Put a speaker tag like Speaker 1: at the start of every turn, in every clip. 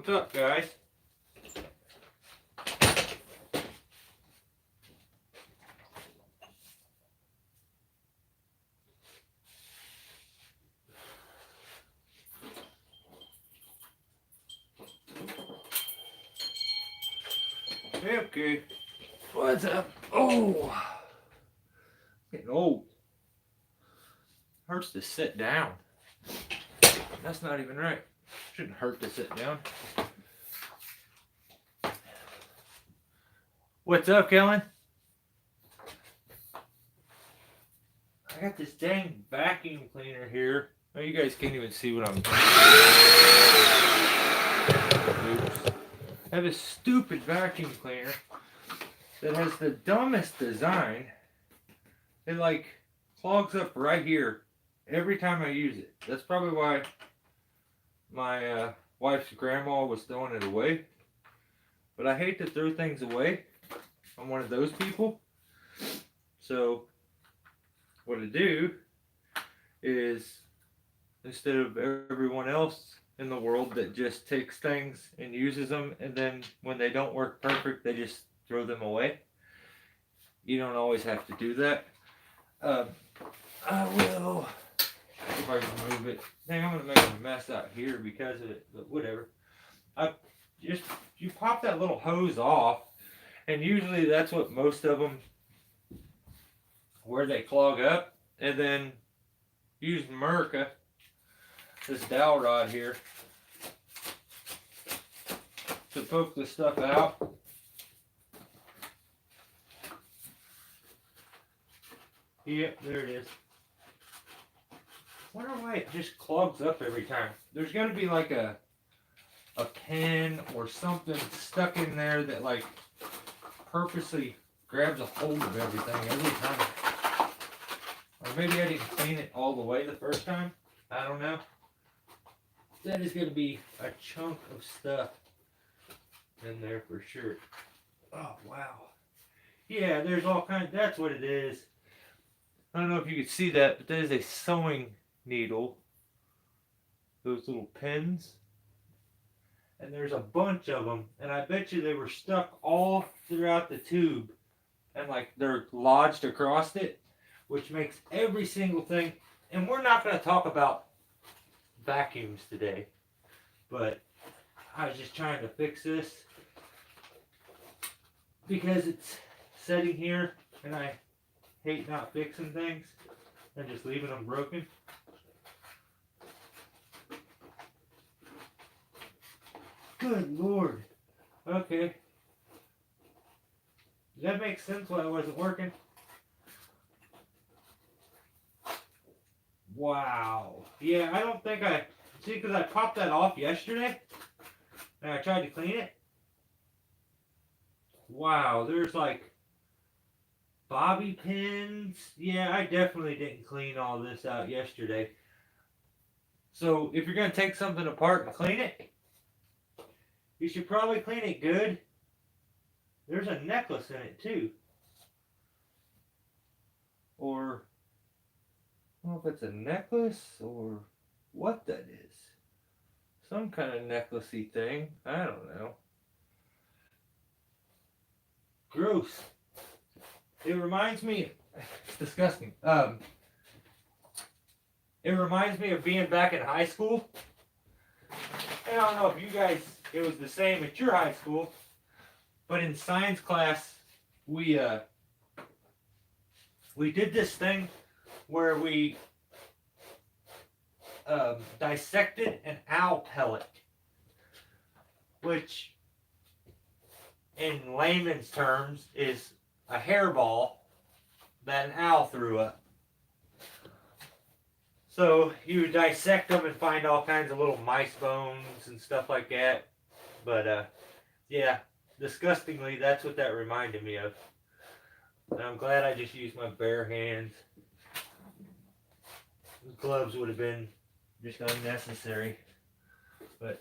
Speaker 1: What's up, guys? Okay. What's up? Oh, getting old. Hurts to sit down. That's not even right. Shouldn't hurt to sit down. What's up, Kellen? I got this dang vacuum cleaner here. Oh, you guys can't even see what I'm doing. Oops. I have a stupid vacuum cleaner that has the dumbest design. It like clogs up right here every time I use it. That's probably why my wife's grandma was throwing it away. But I hate to throw things away. I'm one of those people. So what I do is, instead of everyone else in the world that just takes things and uses them, and then when they don't work perfect, they just throw them away. You don't always have to do that. I will, if I can move it. Dang, I'm gonna make a mess out here because of it, but whatever. You pop that little hose off, and usually that's what most of them, where they clog up, and then use America, this dowel rod here, to poke the stuff out. Yep, there it is. I wonder why it just clogs up every time. There's got to be like a pin or something stuck in there that like purposely grabs a hold of everything every time. Or maybe I didn't clean it all the way the first time. I don't know. That is going to be a chunk of stuff in there for sure. Oh, wow. Yeah, there's all kinds. That's what it is. I don't know if you can see that, but that is a sewing needle. Those little pins. And there's a bunch of them. And I bet you they were stuck all throughout the tube. And like they're lodged across it, which makes every single thing. And we're not going to talk about vacuums today, but I was just trying to fix this because it's sitting here and I hate not fixing things and just leaving them broken. Good Lord. Okay. Does that make sense why I wasn't working? Wow. Yeah, I don't think I... See, because I popped that off yesterday, and I tried to clean it. Wow, there's like bobby pins. Yeah, I definitely didn't clean all this out yesterday. So, if you're going to take something apart and clean it, you should probably clean it good. There's a necklace in it, too. Or... I don't know if it's a necklace or what that is. Some kind of necklacey thing. I don't know. Gross. It reminds me, it's disgusting. It reminds me of being back in high school. And I don't know if you guys, it was the same at your high school, but in science class, we did this thing where we dissected an owl pellet, which in layman's terms is a hairball that an owl threw up. So you dissect them and find all kinds of little mice bones and stuff like that. But yeah, disgustingly, that's what that reminded me of. And I'm glad I just used my bare hands. Gloves would have been just unnecessary. But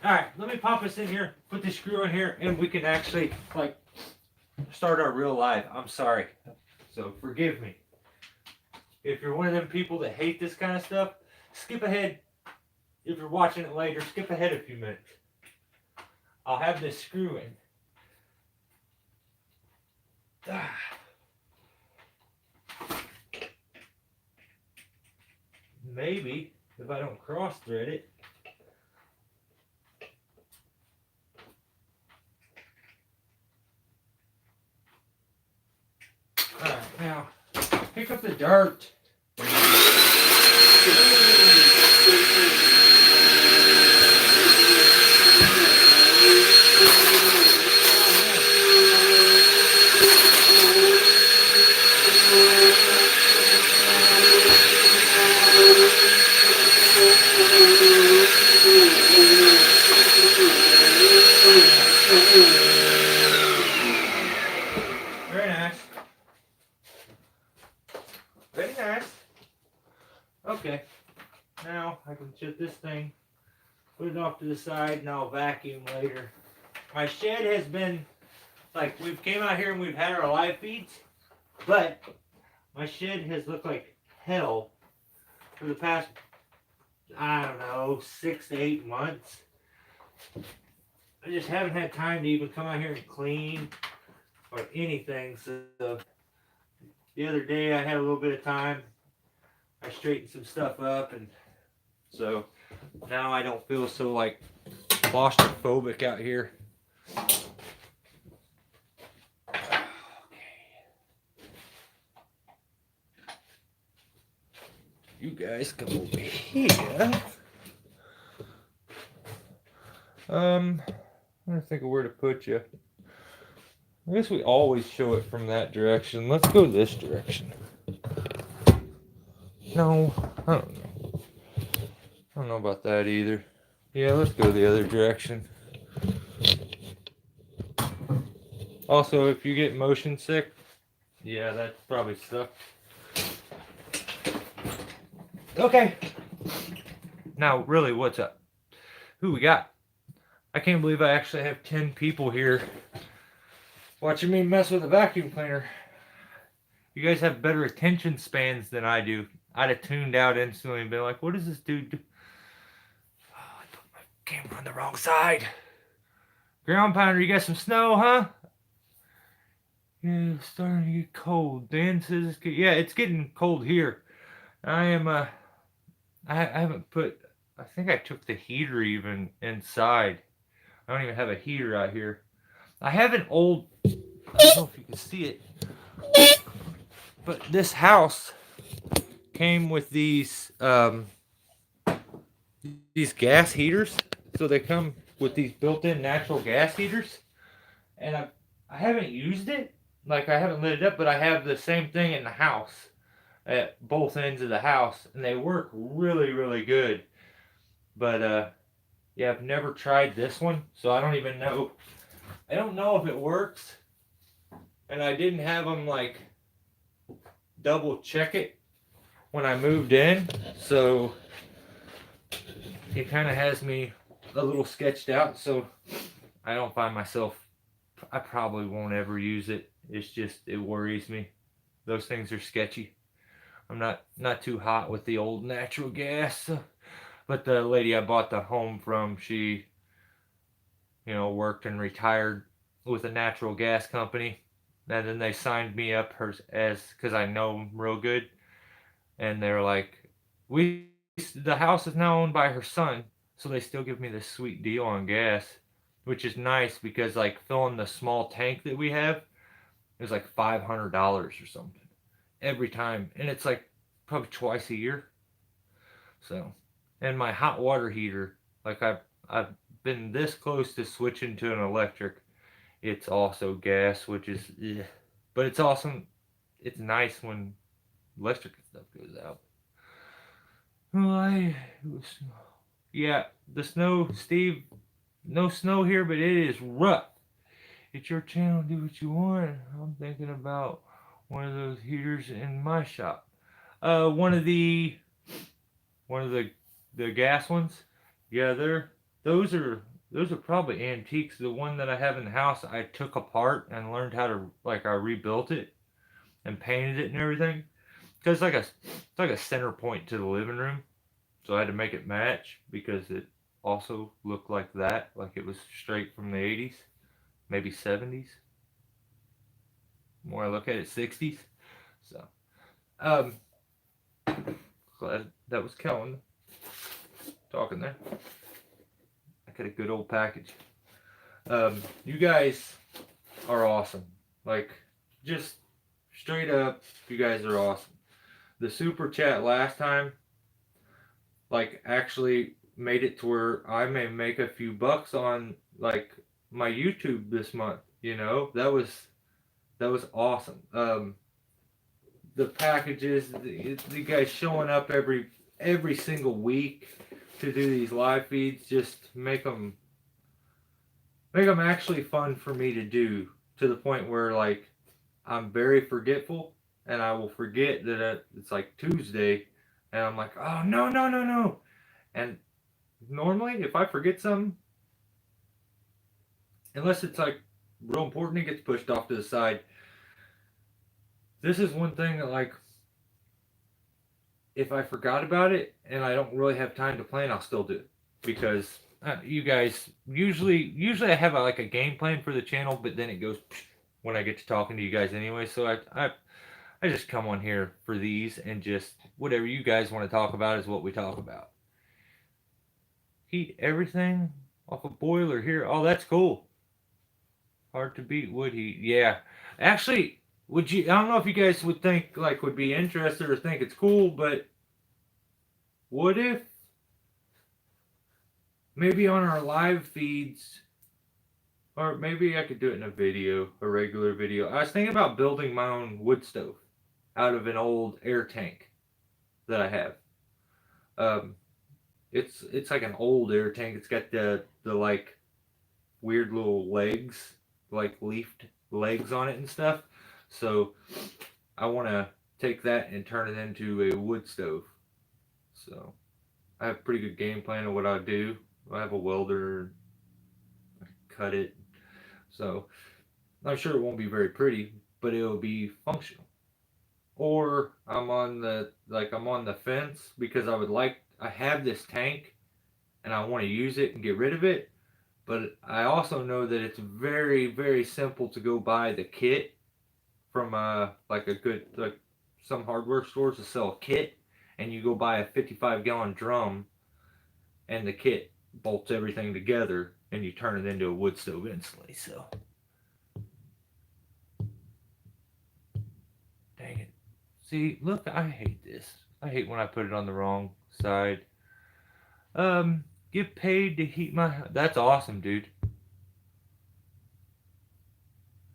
Speaker 1: alright, let me pop this in here, put the screw in here, and we can actually like start our real life. I'm sorry. So forgive me. If you're one of them people that hate this kind of stuff, skip ahead. If you're watching it later, skip ahead a few minutes. I'll have this screw in. Maybe if I don't cross thread it. Alright, now pick up the dirt. Very nice. Very nice. Okay. Now I can shut this thing, put it off to the side, and I'll vacuum later. My shed has been, like, we've came out here and we've had our live feeds, but my shed has looked like hell for the past, I don't know, 6 to 8 months. I just haven't had time to even come out here and clean or anything. So the other day I had a little bit of time. I straightened some stuff up, and so now I don't feel so like claustrophobic out here. You guys come over here. I'm trying to think of where to put you. I guess we always show it from that direction. Let's go this direction. No, I don't know. I don't know about that either. Yeah, let's go the other direction. Also, if you get motion sick, yeah, that's probably stuck. Okay. Now, really, what's up? Who we got? I can't believe I actually have 10 people here watching me mess with a vacuum cleaner. You guys have better attention spans than I do. I'd have tuned out instantly and been like, what does this dude do? Oh, I put my camera on the wrong side. Ground pounder, you got some snow, huh? Yeah, it's starting to get cold. Dan says it's good. Yeah, it's getting cold here. I am, I haven't put, I think I took the heater even inside. I don't even have a heater out here. I have an old, I don't know if you can see it, but this house came with these gas heaters. So they come with these built-in natural gas heaters, and I haven't used it. Like, I haven't lit it up, but I have the same thing in the house at both ends of the house, and they work really, really good. But yeah, I've never tried this one, so I don't even know. I don't know if it works, and I didn't have them like double check it when I moved in, so it kind of has me a little sketched out. So I don't find myself, I probably won't ever use it. It's just, it worries me. Those things are sketchy. I'm not too hot with the old natural gas. But the lady I bought the home from, she, worked and retired with a natural gas company. And then they signed me up because I know them real good. And they're like, the house is now owned by her son. So they still give me this sweet deal on gas, which is nice because like filling the small tank that we have is like $500 or something every time. And it's like probably twice a year. So, and my hot water heater, like I've been this close to switching to an electric. It's also gas, which is, but it's awesome. It's nice when electric stuff goes out. Yeah, the snow, Steve. No snow here, but it is rough. It's your channel. Do what you want. I'm thinking about one of those heaters in my shop. One of the gas ones. Yeah, those are probably antiques. The one that I have in the house, I took apart and learned how to, like, I rebuilt it and painted it and everything. Cause it's like a center point to the living room, so I had to make it match because also looked like that, like it was straight from the 80s, maybe 70s. The more I look at it, 60s. So, um, glad that was Kellen talking there. I got a good old package. You guys are awesome. Like, just straight up, you guys are awesome. The super chat last time, like, actually made it to where I may make a few bucks on, like, my YouTube this month. You know, that was awesome. The packages, the guys showing up every single week to do these live feeds, just make them actually fun for me to do, to the point where, like, I'm very forgetful, and I will forget that it's like Tuesday, and I'm like, oh no no no no, and normally if I forget something, unless it's like real important, it gets pushed off to the side. This is one thing that, like, if I forgot about it and I don't really have time to plan, I'll still do it, because you guys usually I have like a game plan for the channel, but then it goes when I get to talking to you guys anyway. So I just come on here for these, and just whatever you guys want to talk about is what we talk about. Heat everything off a boiler here. Oh, that's cool. Hard to beat wood heat. Yeah, actually, would you? I don't know if you guys would think, like, would be interested or think it's cool, but what if maybe on our live feeds, or maybe I could do it in a video, a regular video. I was thinking about building my own wood stove out of an old air tank that I have. Um, it's like an old air tank. It's got the like weird little legs, like leafed legs on it and stuff. So I want to take that and turn it into a wood stove. So I have a pretty good game plan of what I do. I have a welder, cut it. So I'm sure it won't be very pretty, but it'll be functional. Or I'm on the fence, because I have this tank and I want to use it and get rid of it, but I also know that it's very very simple to go buy the kit from like a good, like, some hardware stores to sell a kit, and you go buy a 55-gallon drum, and the kit bolts everything together, and you turn it into a wood stove instantly. So dang it. See, look, I hate this. I hate when I put it on the wrong side. Get paid to heat my. That's awesome, dude.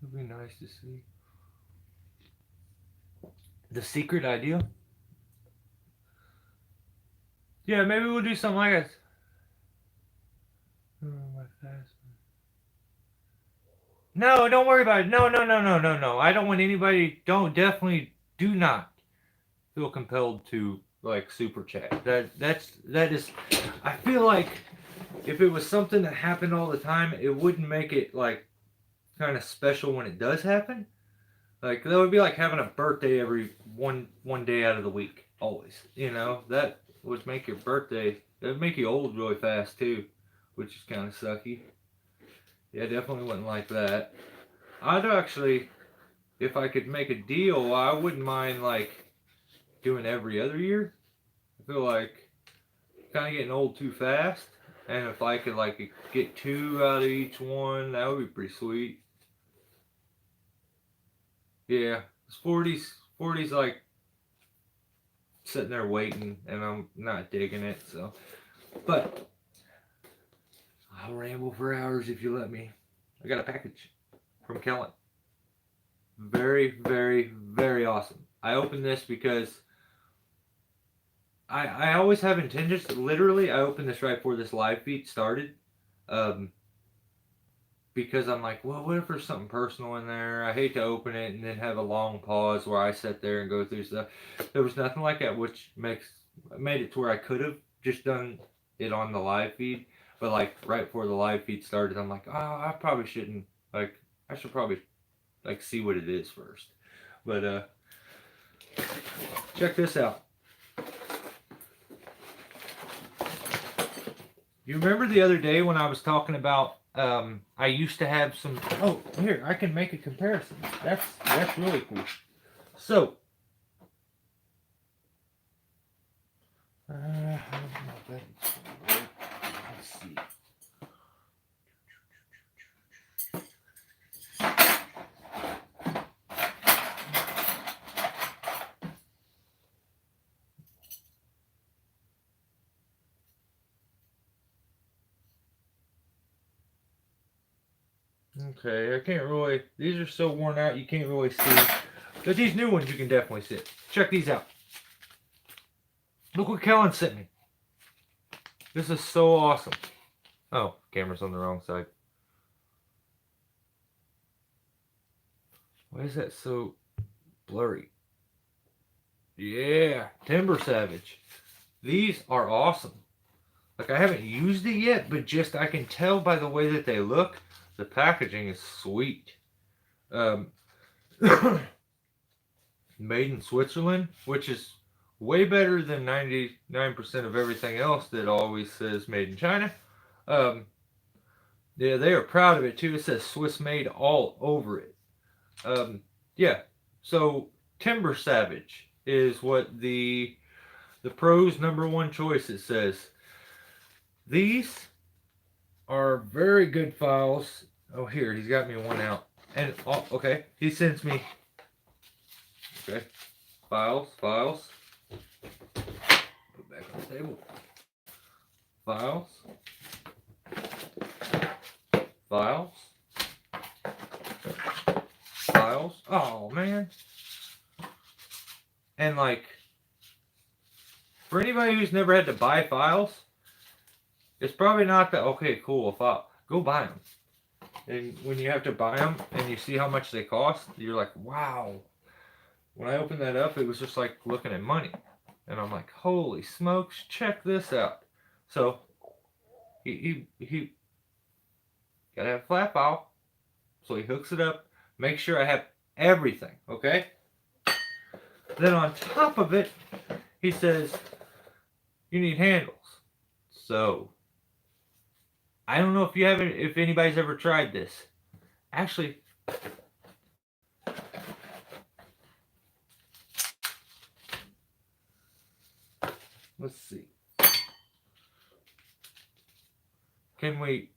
Speaker 1: It'd be nice to see. The secret idea? Yeah, maybe we'll do something like this. Oh, my fast. No, don't worry about it. No, no, no, no, no, no. I don't want anybody. Do not feel compelled to, like, super chat. That is. I feel like if it was something that happened all the time, it wouldn't make it, like, kind of special when it does happen. Like, that would be like having a birthday every one day out of the week, always. You know, that would make your birthday. That would make you old really fast too, which is kind of sucky. Yeah, definitely wouldn't like that. I'd actually, if I could make a deal, I wouldn't mind, like, doing every other year. I feel like kind of getting old too fast, and if I could, like, get 2 out of each one, that would be pretty sweet. Yeah, it's 40's like sitting there waiting, and I'm not digging it. So, but I'll ramble for hours if you let me. I got a package from Kellen. Very, very, very awesome. I opened this because I always have intentions. Literally, I opened this right before this live feed started. Um, because I'm like, well, what if there's something personal in there? I hate to open it and then have a long pause where I sit there and go through stuff. There was nothing like that, which made it to where I could have just done it on the live feed. But, like, right before the live feed started, I'm like, oh, I probably shouldn't. Like, I should probably, like, see what it is first. But check this out. You remember the other day when I was talking about I used to have some. Oh, here I can make a comparison. That's really cool. So, let's see. Okay, I can't really. These are so worn out you can't really see. But these new ones you can definitely see. Check these out. Look what Kellen sent me. This is so awesome. Oh, camera's on the wrong side. Why is that so blurry? Yeah, Timber Savage. These are awesome. Like, I haven't used it yet, but just I can tell by the way that they look, the packaging is sweet. Made in Switzerland, which is way better than 99% of everything else that always says made in China. Yeah, they are proud of it too. It says Swiss made all over it. Yeah, so Timber Savage is what the pros' #1 choice, it says. These are very good files. Oh, here, he's got me one out. And, oh, okay, he sends me, okay, files. Put back on the table. Files. Oh, man. And, like, for anybody who's never had to buy files, it's probably not that, okay, cool, a file. Go buy them. And when you have to buy them and you see how much they cost, you're like, wow. When I opened that up, it was just like looking at money. And I'm like, holy smokes, check this out. So, he gotta have a flat file. So he hooks it up, make sure I have everything, okay? Then on top of it, he says, you need handles. So, I don't know if anybody's ever tried this. Actually, let's see. Can we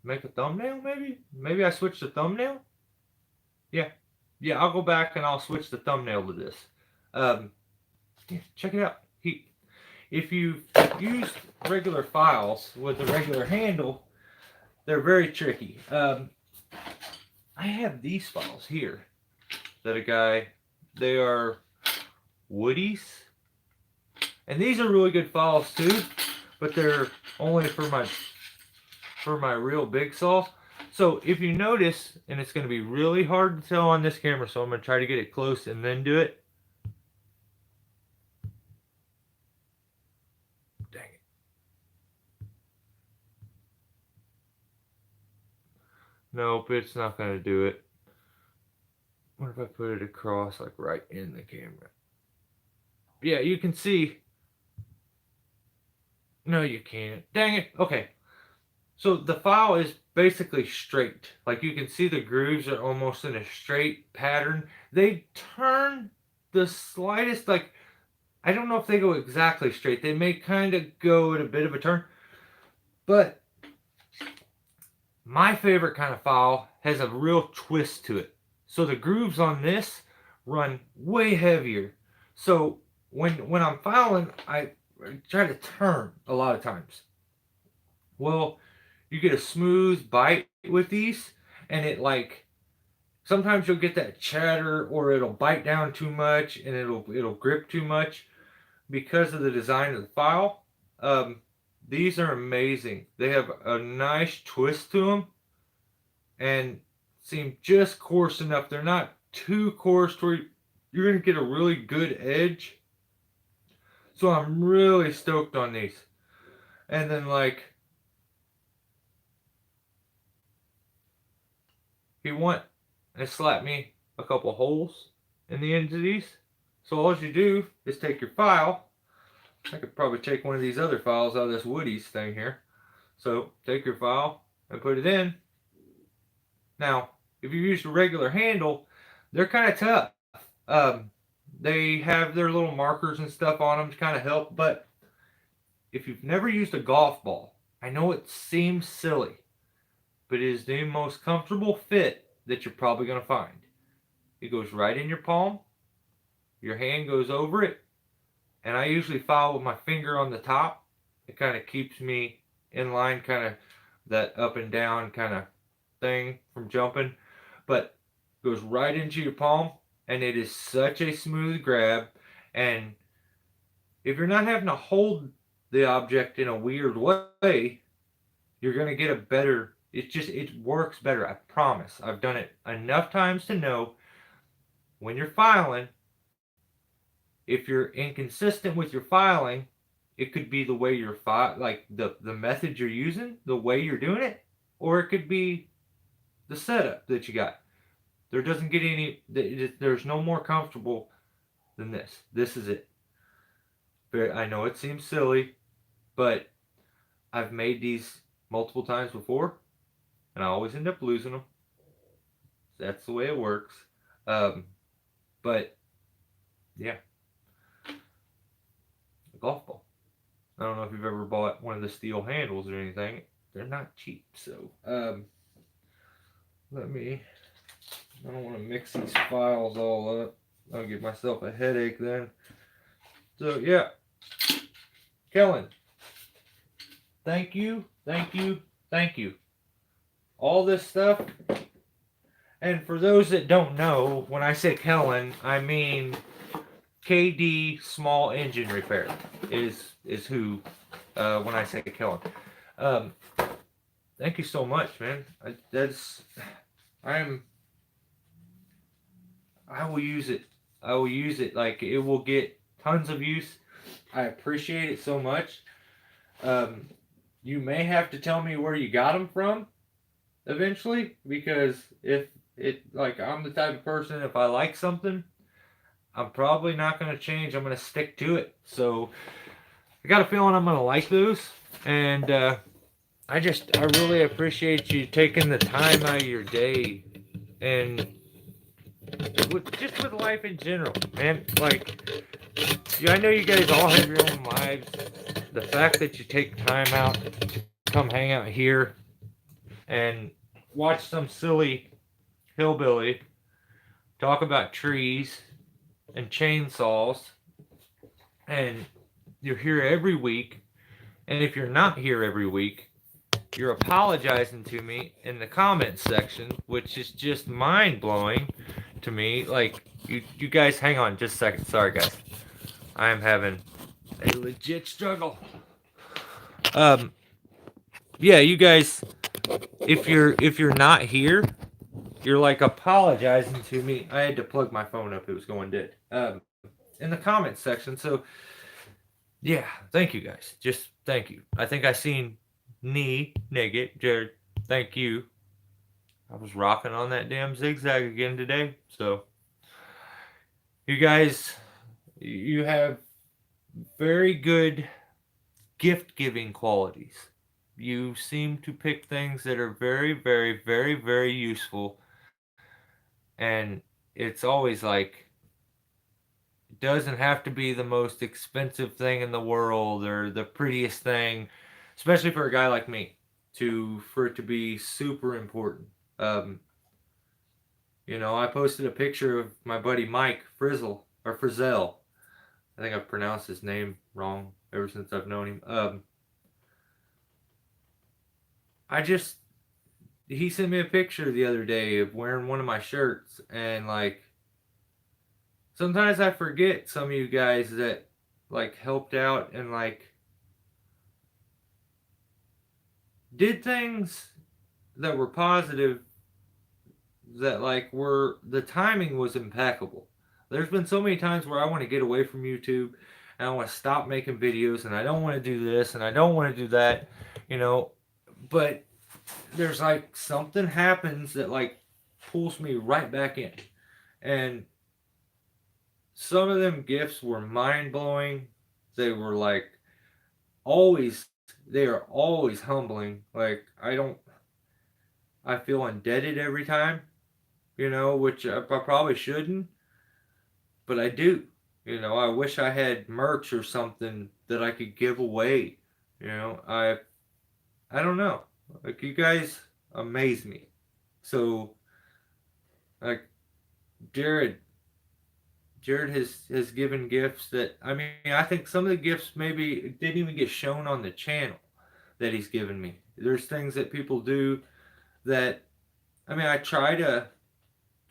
Speaker 1: make a thumbnail maybe? Maybe I switch the thumbnail? Yeah, I'll go back and I'll switch the thumbnail to this. Yeah, check it out. If you've used regular files with a regular handle, they're very tricky. I have these files here that they are Woody's. And these are really good files too, but they're only for my real big saw. So if you notice, and it's going to be really hard to tell on this camera, so I'm going to try to get it close and then do it. Dang it. Nope, it's not going to do it. What if I put it across, like right in the camera? Yeah, you can see. No, you can't. Dang it. Okay. So the file is basically straight. Like you can see the grooves are almost in a straight pattern. They turn the slightest, like, I don't know if they go exactly straight. They may kind of go at a bit of a turn. But my favorite kind of file has a real twist to it. So the grooves on this run way heavier. So when I'm filing, I try to turn a lot of times. Well, you get a smooth bite with these, and it, like, sometimes you'll get that chatter, or it'll bite down too much and it'll grip too much because of the design of the file. These are amazing. They have a nice twist to them and seem just coarse enough. They're not too coarse to where you're going to get a really good edge. So I'm really stoked on these. And then, like, if you want to slap me a couple holes in the ends of these. So all you do is take your file, I could probably take one of these other files out of this Woody's thing here. So take your file and put it in. Now, if you use a regular handle, they're kind of tough. They have their little markers and stuff on them to kind of help, but if you've never used a golf ball, I know it seems silly, but it is the most comfortable fit that you're probably going to find. It goes right in your palm, your hand goes over it, and I usually file with my finger on the top. It kind of keeps me in line, kind of that up and down kind of thing from jumping, but it goes right into your palm, and it is such a smooth grab. And if you're not having to hold the object in a weird way, you're going to get a better, it works better. I promise. I've done it enough times to know when you're filing, if you're inconsistent with your filing, it could be the way you're like the method you're using, the way you're doing it, or it could be the setup that you got. There doesn't get any, there's no more comfortable than this. This is it. I know it seems silly, but I've made these multiple times before, and I always end up losing them. That's the way it works. But yeah, a golf ball. I don't know if you've ever bought one of the steel handles or anything. They're not cheap, so let me. I don't want to mix these files all up. I'll give myself a headache then. So yeah, Kellen, thank you, thank you, thank you. All this stuff. And for those that don't know, when I say Kellen, I mean KD Small Engine Repair is who when I say Kellen. Thank you so much, man. I will use it. I will use it. Like, it will get tons of use. I appreciate it so much. You may have to tell me where you got them from eventually, because if it, like, I'm the type of person, if I like something, I'm probably not going to change. I'm going to stick to it. So I got a feeling I'm going to like those. And I really appreciate you taking the time out of your day and just with life in general, man. Like, I know you guys all have your own lives. The fact that you take time out to come hang out here and watch some silly hillbilly talk about trees and chainsaws, and you're here every week, and if you're not here every week, you're apologizing to me in the comments section, which is just mind-blowing to me. Like, you guys, hang on just a second. Sorry, guys. I am having a legit struggle. Yeah, you guys, if you're not here, you're like apologizing to me. I had to plug my phone up; it was going dead. In the comments section. So, yeah, thank you guys. Just thank you. I think I seen Nugget, Jared. Thank you. I was rocking on that damn zigzag again today. So, you guys, you have very good gift giving qualities. You seem to pick things that are very, very, very, very useful. And it's always like, it doesn't have to be the most expensive thing in the world or the prettiest thing, especially for a guy like me, for it to be super important. I posted a picture of my buddy Mike Frizzell. I think I've pronounced his name wrong ever since I've known him. He sent me a picture the other day of wearing one of my shirts, and like, sometimes I forget some of you guys that like helped out and like did things that were positive, that like the timing was impeccable. There's been so many times where I want to get away from YouTube and I want to stop making videos and I don't want to do this and I don't want to do that, but there's like something happens that like pulls me right back in. And some of them gifts were mind-blowing. they were like always, they are always humbling. Like, I feel indebted every time, which I probably shouldn't, but I do. I wish I had merch or something that I could give away. I don't know. Like, you guys amaze me. So, like, Jared, Jared has given gifts that, I mean, I think some of the gifts maybe didn't even get shown on the channel that he's given me. There's things that people do that, I mean, I try to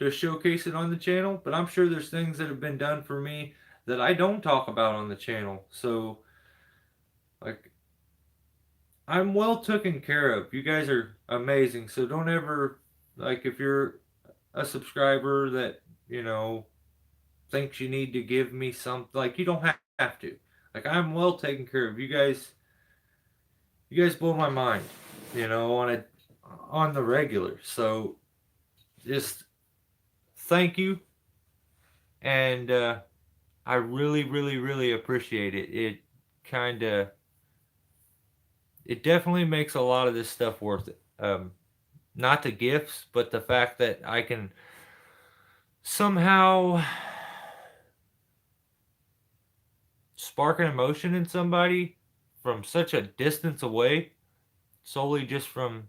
Speaker 1: showcase it on the channel, but I'm sure there's things that have been done for me that I don't talk about on the channel. So, like, I'm well taken care of. You guys are amazing. So don't ever, like, if you're a subscriber that, thinks you need to give me something, like, you don't have to. Like, I'm well taken care of. You guys blow my mind, on the regular. So just thank you, and I really, really, really appreciate it. Kind of, it definitely makes a lot of this stuff worth it. Not the gifts, but the fact that I can somehow spark an emotion in somebody from such a distance away, solely just from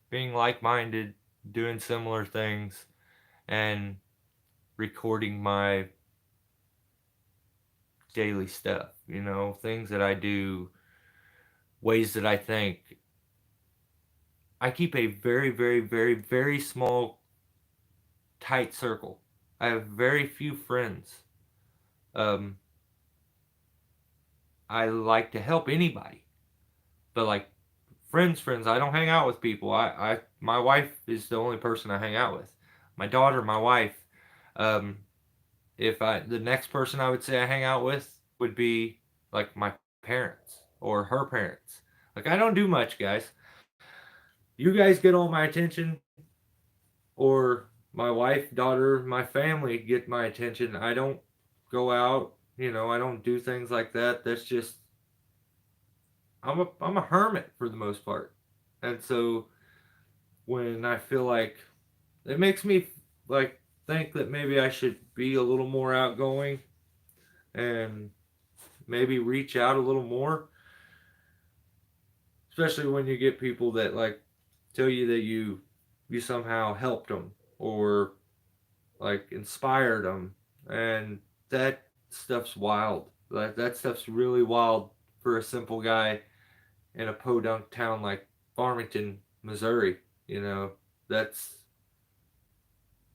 Speaker 1: being like-minded, doing similar things, and recording my daily stuff, things that I do, ways that I think. I keep a very, very, very, very small, tight circle. I have very few friends. I like to help anybody, but like friends, I don't hang out with people. My wife is the only person I hang out with. My daughter, my wife. Um, the next person I would say I hang out with would be like my parents or her parents. Like, I don't do much, guys. You guys get all my attention, or my wife, daughter, my family get my attention. I don't go out, I don't do things like that. That's just, I'm a hermit for the most part. And so when I feel like, it makes me like think that maybe I should be a little more outgoing and maybe reach out a little more, especially when you get people that like tell you that you somehow helped them or like inspired them, and that stuff's wild. Like, that stuff's really wild for a simple guy in a podunk town like Farmington, Missouri. That's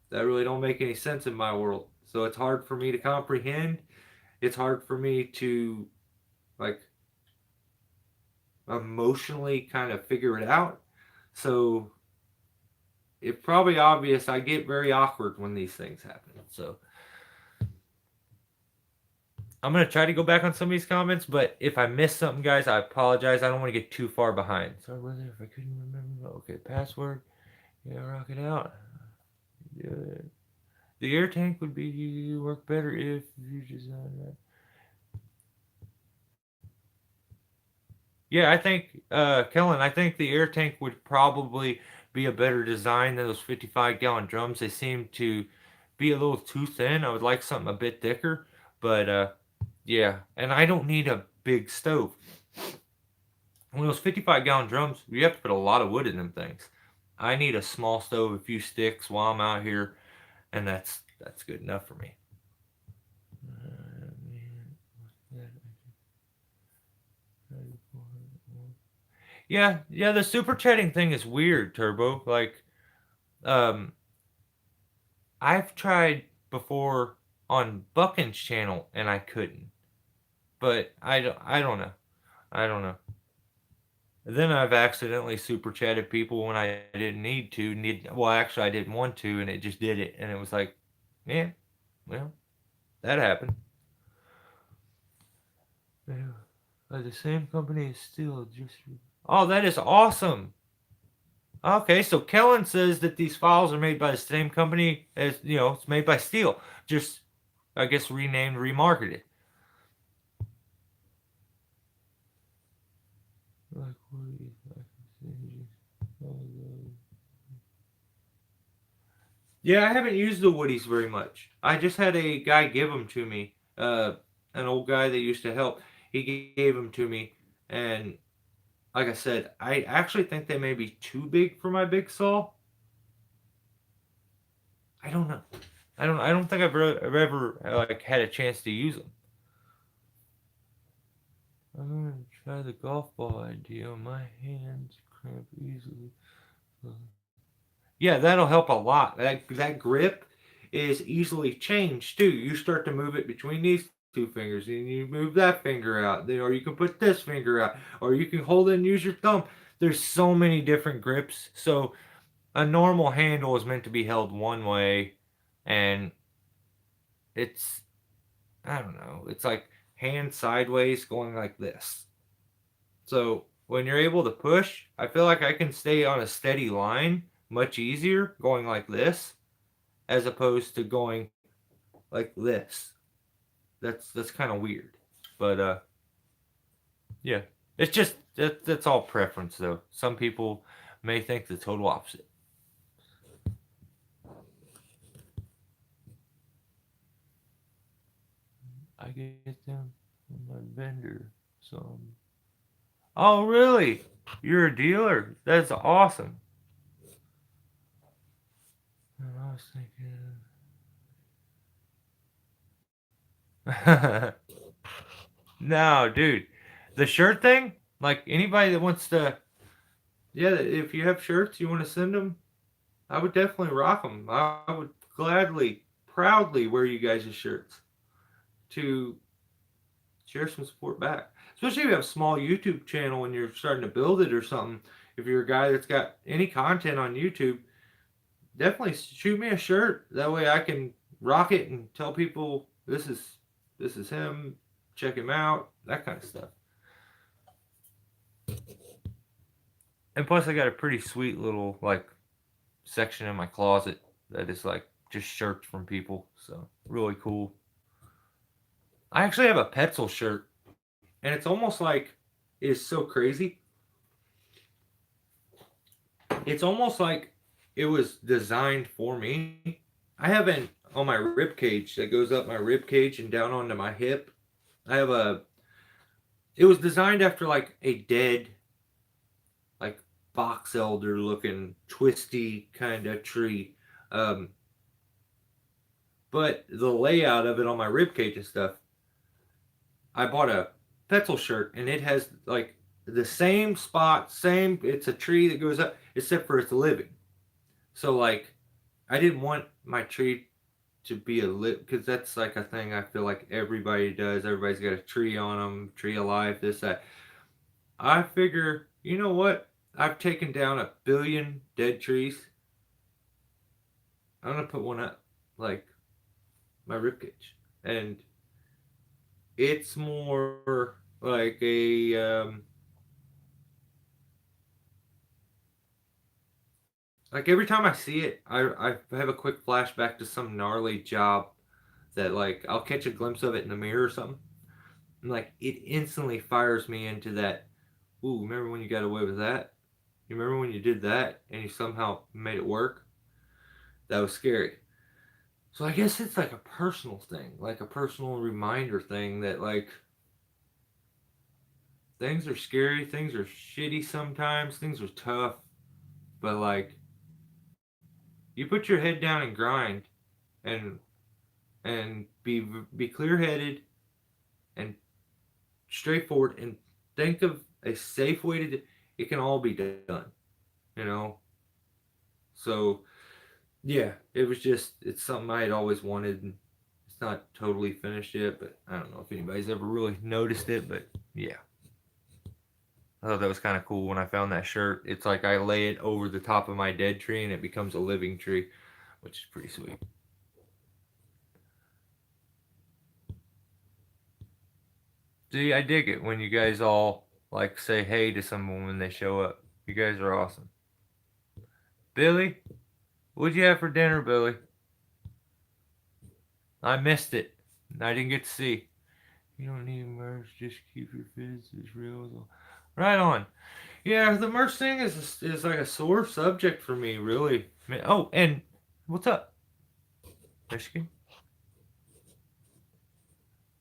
Speaker 1: that really don't make any sense in my world. So it's hard for me to comprehend. It's hard for me to like emotionally kind of figure it out. So it's probably obvious I get very awkward when these things happen. So I'm going to try to go back on some of these comments, but if I miss something, guys, I apologize. I don't want to get too far behind. Sorry, was there if I couldn't remember? Okay, password. Yeah, rock it out. Yeah. The air tank would be work better if you design that. Yeah, I think, Kellen, I think the air tank would probably be a better design than those 55-gallon drums. They seem to be a little too thin. I would like something a bit thicker, but yeah, and I don't need a big stove. When those 55-gallon drums, you have to put a lot of wood in them things. I need a small stove, a few sticks while I'm out here, and that's good enough for me. Yeah, the super chatting thing is weird, Turbo. Like, I've tried before on Buckin's channel and I couldn't. But I don't know. I don't know. Then I've accidentally super chatted people when I didn't need to. Well, actually, I didn't want to, and it just did it. And it was like, yeah, well, that happened. The same company is still just... Oh, that is awesome. Okay, so Kellen says that these files are made by the same company as, it's made by Steel. Just, I guess, renamed, remarketed. Yeah, I haven't used the Woodies very much. I just had a guy give them to me. An old guy that used to help. He gave them to me, and like I said, I actually think they may be too big for my big saw. I don't know. I don't think I've ever like had a chance to use them. I'm gonna try the golf ball idea. My hands cramp easily. Yeah, that'll help a lot. That grip is easily changed too. You start to move it between these two fingers, and you move that finger out, or you can put this finger out, or you can hold it and use your thumb. There's so many different grips. So a normal handle is meant to be held one way, and it's I don't know. It's like hand sideways going like this. So when you're able to push, I feel like I can stay on a steady line much easier going like this as opposed to going like this. That's kind of weird. But yeah. It's just that's all preference though. Some people may think the total opposite. I get them from my vendor some. Oh really? You're a dealer? That's awesome. And I was thinking no, dude. The shirt thing? Like anybody that wants to yeah, if you have shirts you want to send them, I would definitely rock them. I would gladly, proudly wear you guys' shirts to share some support back. Especially if you have a small YouTube channel and you're starting to build it or something. If you're a guy that's got any content on YouTube, definitely shoot me a shirt. That way I can rock it and tell people this is him. Check him out. That kind of stuff. And plus, I got a pretty sweet little like section in my closet that is like just shirts from people. So really cool. I actually have a Petzl shirt, and it's almost like it's so crazy. It's almost like it was designed for me. I have an on my rib cage that goes up my rib cage and down onto my hip. I have a. It was designed after like a dead, like box elder looking twisty kind of tree. Um, but the layout of it on my rib cage and stuff, I bought a Petzl shirt and it has like the same spot, same. It's a tree that goes up, except for it's living. So like, I didn't want my tree to be a lit because that's like a thing I feel like everybody does. Everybody's got a tree on them, tree alive, this that. I figure, you know what? I've taken down 1 billion dead trees. I'm gonna put one up, like my ribcage, and it's more like a like every time I see it, I have a quick flashback to some gnarly job that like I'll catch a glimpse of it in the mirror or something, and like it instantly fires me into that. Ooh, remember when you got away with that? You remember when you did that and you somehow made it work? That was scary. So I guess it's like a personal thing, like a personal reminder thing that like things are scary, things are shitty sometimes, things are tough, but like you put your head down and grind and be clear-headed and straightforward and think of a safe way to do it can all be done, you know? So yeah, it was just it's something I had always wanted and it's not totally finished yet, but I don't know if anybody's ever really noticed it, but yeah. I thought that was kind of cool when I found that shirt. It's like I lay it over the top of my dead tree and it becomes a living tree, which is pretty sweet. See, I dig it when you guys all like say hey to someone when they show up. You guys are awesome. Billy, what'd you have for dinner, Billy? I missed it. I didn't get to see. You don't need merch, just keep your fizzes real. Right on. Yeah, the merch thing is like a sore subject for me, really. Oh, and what's up, Michigan?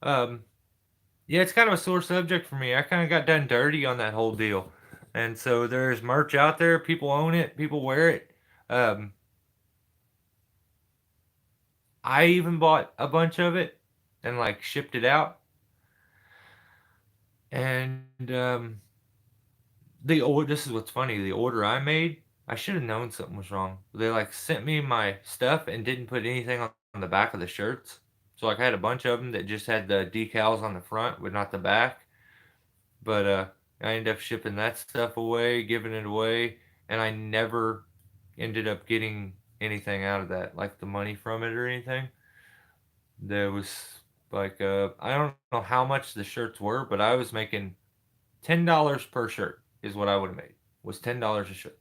Speaker 1: Um, yeah, it's kind of a sore subject for me. I kind of got done dirty on that whole deal, and so there's merch out there. People own it. People wear it. Um, I even bought a bunch of it and like shipped it out. And this is what's funny. The order I made, I should have known something was wrong. They like sent me my stuff and didn't put anything on the back of the shirts. So like I had a bunch of them that just had the decals on the front but not the back. But I ended up shipping that stuff away, giving it away, and I never ended up getting anything out of that, like the money from it or anything. There was like I don't know how much the shirts were, but I was making $10 per shirt is what I would have made. Was $10 a shirt,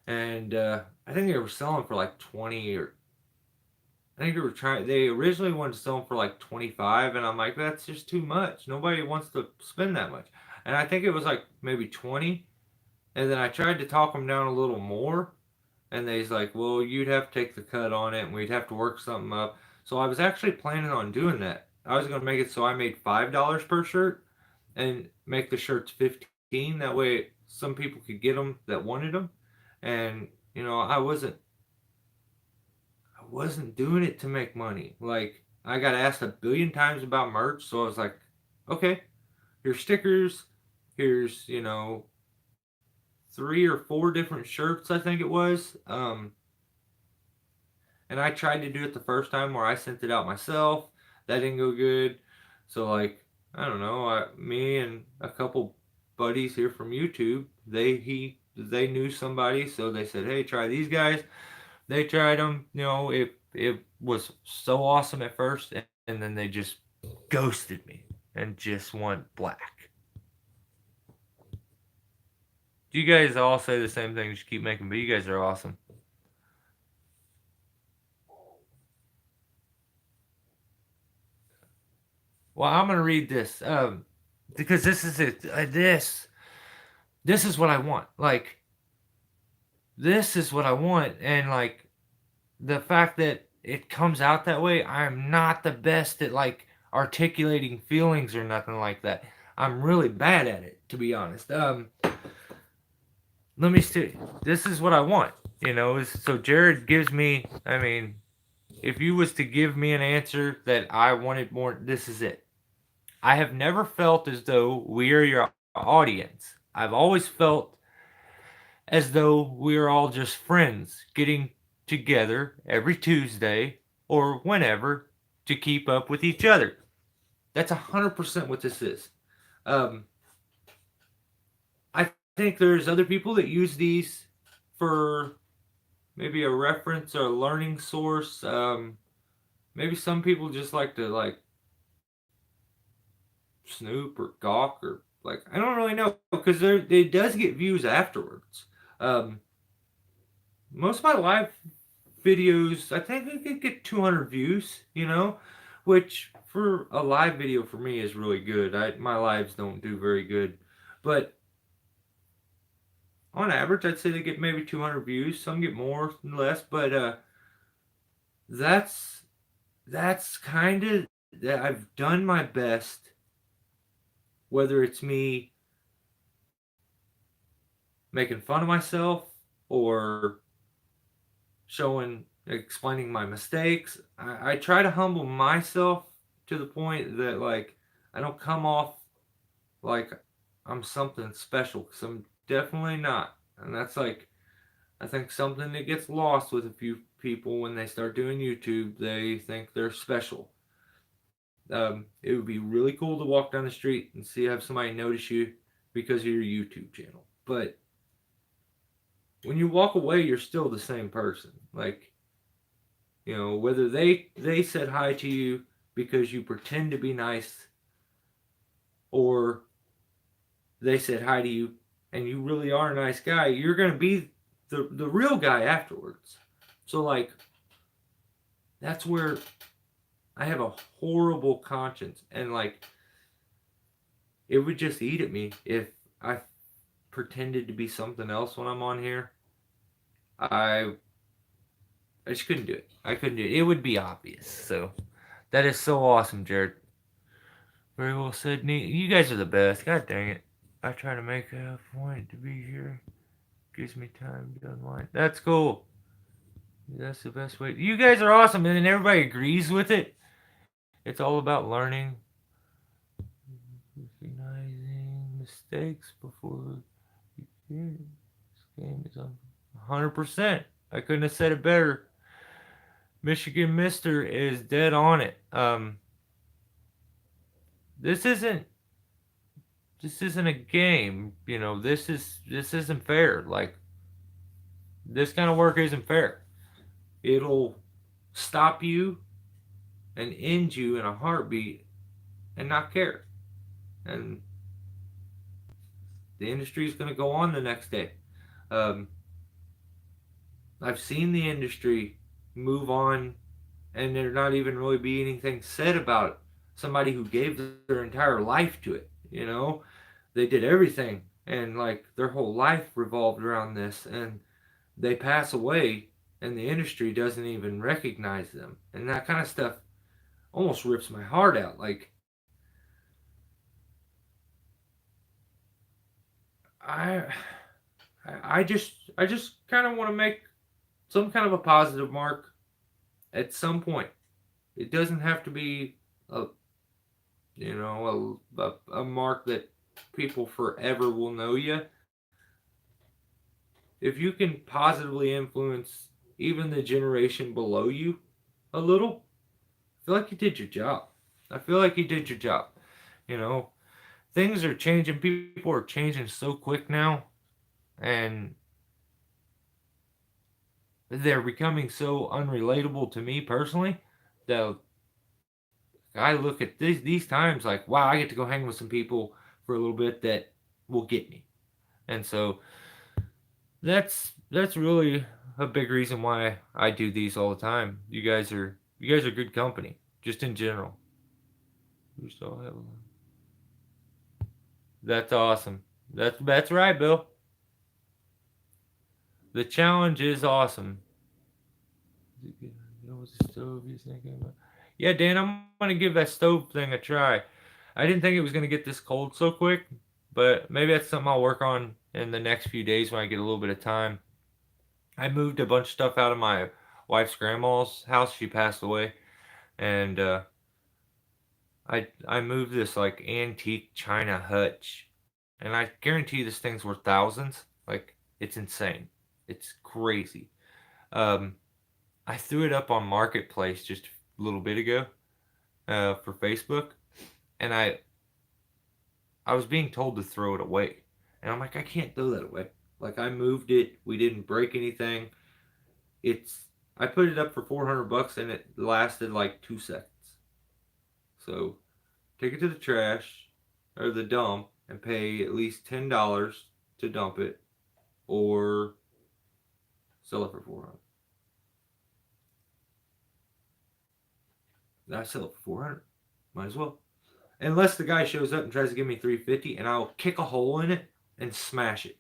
Speaker 1: and I think they were selling for like 20 or I think they were trying. They originally wanted to sell them for like 25, and I'm like, that's just too much. Nobody wants to spend that much. And I think it was like maybe 20, and then I tried to talk them down a little more, and they's like, well, you'd have to take the cut on it, and we'd have to work something up. So I was actually planning on doing that. I was gonna make it so I made $5 per shirt, and make the shirts 15. That way, some people could get them that wanted them, and I wasn't doing it to make money. Like I got asked a billion times about merch, so I was like, okay, here's stickers, here's 3 or 4 different shirts, I think it was. And I tried to do it the first time where I sent it out myself. That didn't go good. So like I don't know, me and a couple buddies here from YouTube, they knew somebody, so they said, hey, try these guys. They tried them. It was so awesome at first, and then they just ghosted me and just went black. You guys all say the same thing. Just keep making, but you guys are awesome. Well, I'm gonna read this because this is it. This is what I want. Like this is what I want, and like the fact that it comes out that way, I'm not the best at like articulating feelings or nothing like that. I'm really bad at it, to be honest. Let me see. This is what I want. So Jared gives me. I mean, if you was to give me an answer that I wanted more, this is it. I have never felt as though we are your audience. I've always felt as though we are all just friends getting together every Tuesday or whenever to keep up with each other. That's 100% what this is. Um, I think there's other people that use these for maybe a reference or a learning source. Maybe some people just like to like snoop or gawk or like I don't really know because it does get views afterwards. Um, most of my live videos, I think I could get 200 views, which for a live video for me is really good. My lives don't do very good, but on average, I'd say they get maybe 200 views. Some get more and less, but that's that's kind of that I've done my best. Whether it's me making fun of myself or explaining my mistakes. I try to humble myself to the point that like I don't come off like I'm something special because I'm definitely not. And that's like I think something that gets lost with a few people when they start doing YouTube. They think they're special. It would be really cool to walk down the street and see have somebody notice you because of your YouTube channel. But when you walk away, you're still the same person. Like whether they said hi to you because you pretend to be nice or they said hi to you and you really are a nice guy, you're going to be the real guy afterwards. So like that's where I have a horrible conscience and like it would just eat at me if I pretended to be something else when I'm on here, I I just couldn't do it. I couldn't do it. It would be obvious. So that is so awesome, Jared. Very well said, Nate. You guys are the best. God dang it. I try to make a point to be here. Gives me time to unwind. That's cool. That's the best way. You guys are awesome, and everybody agrees with it. It's all about learning, recognizing mistakes before you care. This game is on 100%. I couldn't have said it better. Michigan Mister is dead on it. This isn't a game. You know, this isn't fair. Like, this kind of work isn't fair. It'll stop you and end you in a heartbeat and not care. And the industry is going to go on the next day. I've seen the industry move on, and there not even really be anything said about somebody who gave their entire life to it. You know, they did everything, and like their whole life revolved around this, and they pass away, and the industry doesn't even recognize them, and that kind of stuff almost rips my heart out. Like, I I just kind of want to make some kind of a positive mark at some point. It doesn't have to be a a mark that people forever will know you. If you can positively influence even the generation below you a little, I feel like you did your job. I feel like you did your job. You know, things are changing. People are changing so quick now, and they're becoming so unrelatable to me personally that I look at these times like, wow, I get to go hang with some people for a little bit that will get me. And so that's really a big reason why I do these all the time. You guys are good company, just in general. We still have That's awesome. That's right, Bill. The challenge is awesome. What's the stove you thinking about? Yeah, Dan, I'm gonna give that stove thing a try. I didn't think it was gonna get this cold so quick, but maybe that's something I'll work on in the next few days when I get a little bit of time. I moved a bunch of stuff out of my wife's grandma's house. She passed away, and I moved this like antique china hutch, and I guarantee you this thing's worth thousands. Like, it's insane. It's crazy. Um, I threw it up on Marketplace just a little bit ago for Facebook, and I was being told to throw it away, and I'm like, I can't throw that away. Like, I moved it. We didn't break anything. It's I put it up for $400 and it lasted like 2 seconds. So take it to the trash or the dump and pay at least $10 to dump it, or sell it for 400. I sell it for 400. Might as well. Unless the guy shows up and tries to give me 350, and I'll kick a hole in it and smash it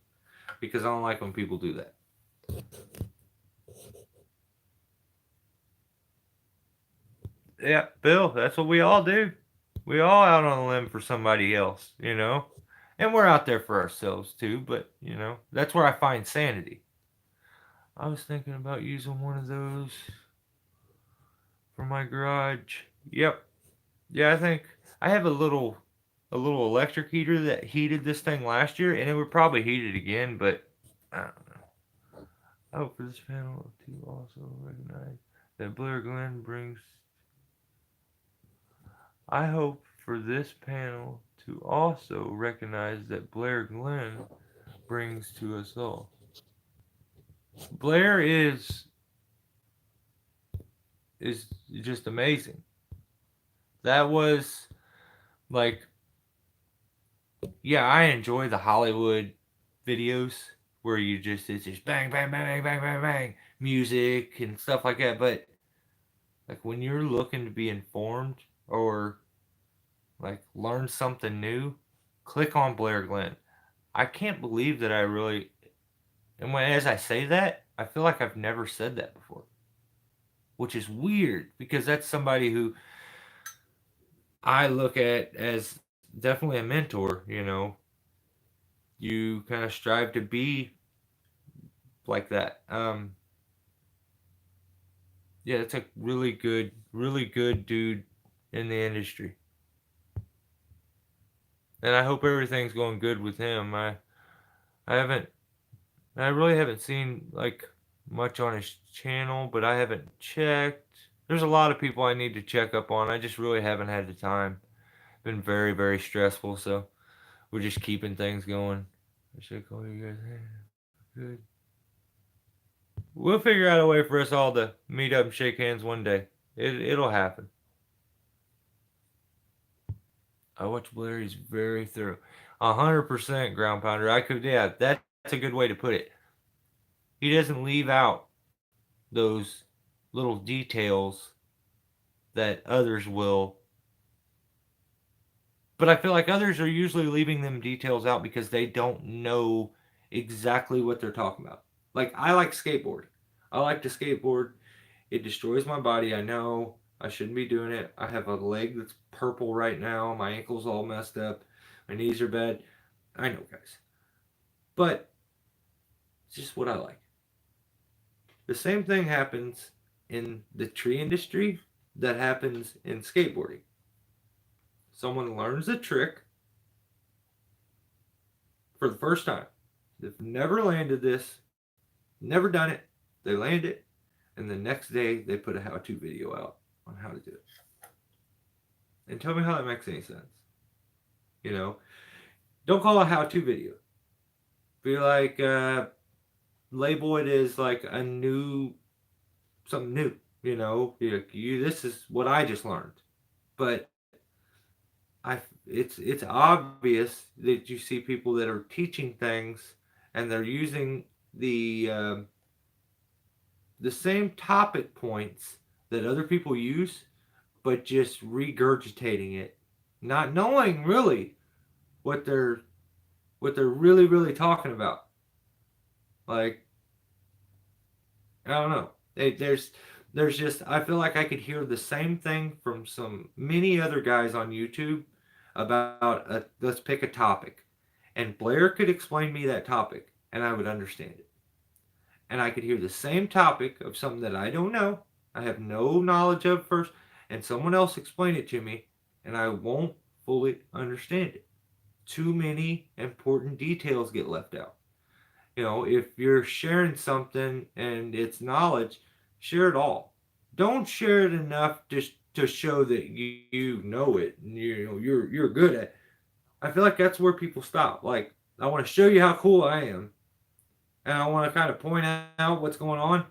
Speaker 1: because I don't like when people do that. Yeah, Bill, that's what we all do. We all out on a limb for somebody else, you know? And we're out there for ourselves too, but, you know, that's where I find sanity. I was thinking about using one of those for my garage. Yep. Yeah, I think I have a little electric heater that heated this thing last year, and it would probably heat it again, but I don't know. I hope for this panel to also recognize that Blair Glenn brings. I hope for this panel to also recognize that Blair Glenn brings to us all. Blair is just amazing. That was like, yeah, I enjoy the Hollywood videos where it's just bang bang bang bang bang bang bang music and stuff like that, but like when you're looking to be informed or like learn something new, click on Blair Glenn. I can't believe that I really, and as I say that, I feel like I've never said that before, which is weird because that's somebody who I look at as definitely a mentor. You kind of strive to be like that. Yeah, it's a really good dude in the industry, and I hope everything's going good with him. I haven't, I really haven't seen like much on his channel, but I haven't checked. There's a lot of people I need to check up on. I just really haven't had the time. Been very stressful, so we're just keeping things going. I should call you guys. Good. We'll figure out a way for us all to meet up and shake hands one day. It'll happen. I watch Blair. He's very thorough. 100% ground pounder. I could, yeah, that's a good way to put it. He doesn't leave out those little details that others will. But I feel like others are usually leaving them details out because they don't know exactly what they're talking about. Like, I like skateboarding. I like to skateboard. It destroys my body. I know I shouldn't be doing it. I have a leg that's purple right now. My ankle's all messed up. My knees are bad. I know, guys. But it's just what I like. The same thing happens in the tree industry that happens in skateboarding. Someone learns a trick for the first time. They've never landed this, never done it. They land it, and the next day they put a how-to video out on how to do it. And tell me how that makes any sense. Don't call it a how-to video. Be like, label it as like something new. This is what I just learned. But it's obvious that you see people that are teaching things and they're using the same topic points that other people use, but just regurgitating it, not knowing really what they're really talking about. Like, I don't know. There's just, I feel like I could hear the same thing from many other guys on YouTube about let's pick a topic, and Blair could explain me that topic, and I would understand it. And I could hear the same topic of something that I don't know, I have no knowledge of first, and someone else explain it to me, and I won't fully understand it. Too many important details get left out. If you're sharing something and it's knowledge, share it all. Don't share it enough just to show that you know it and you're good at it. I feel like that's where people stop. Like, I want to show you how cool I am, and I want to kind of point out what's going on,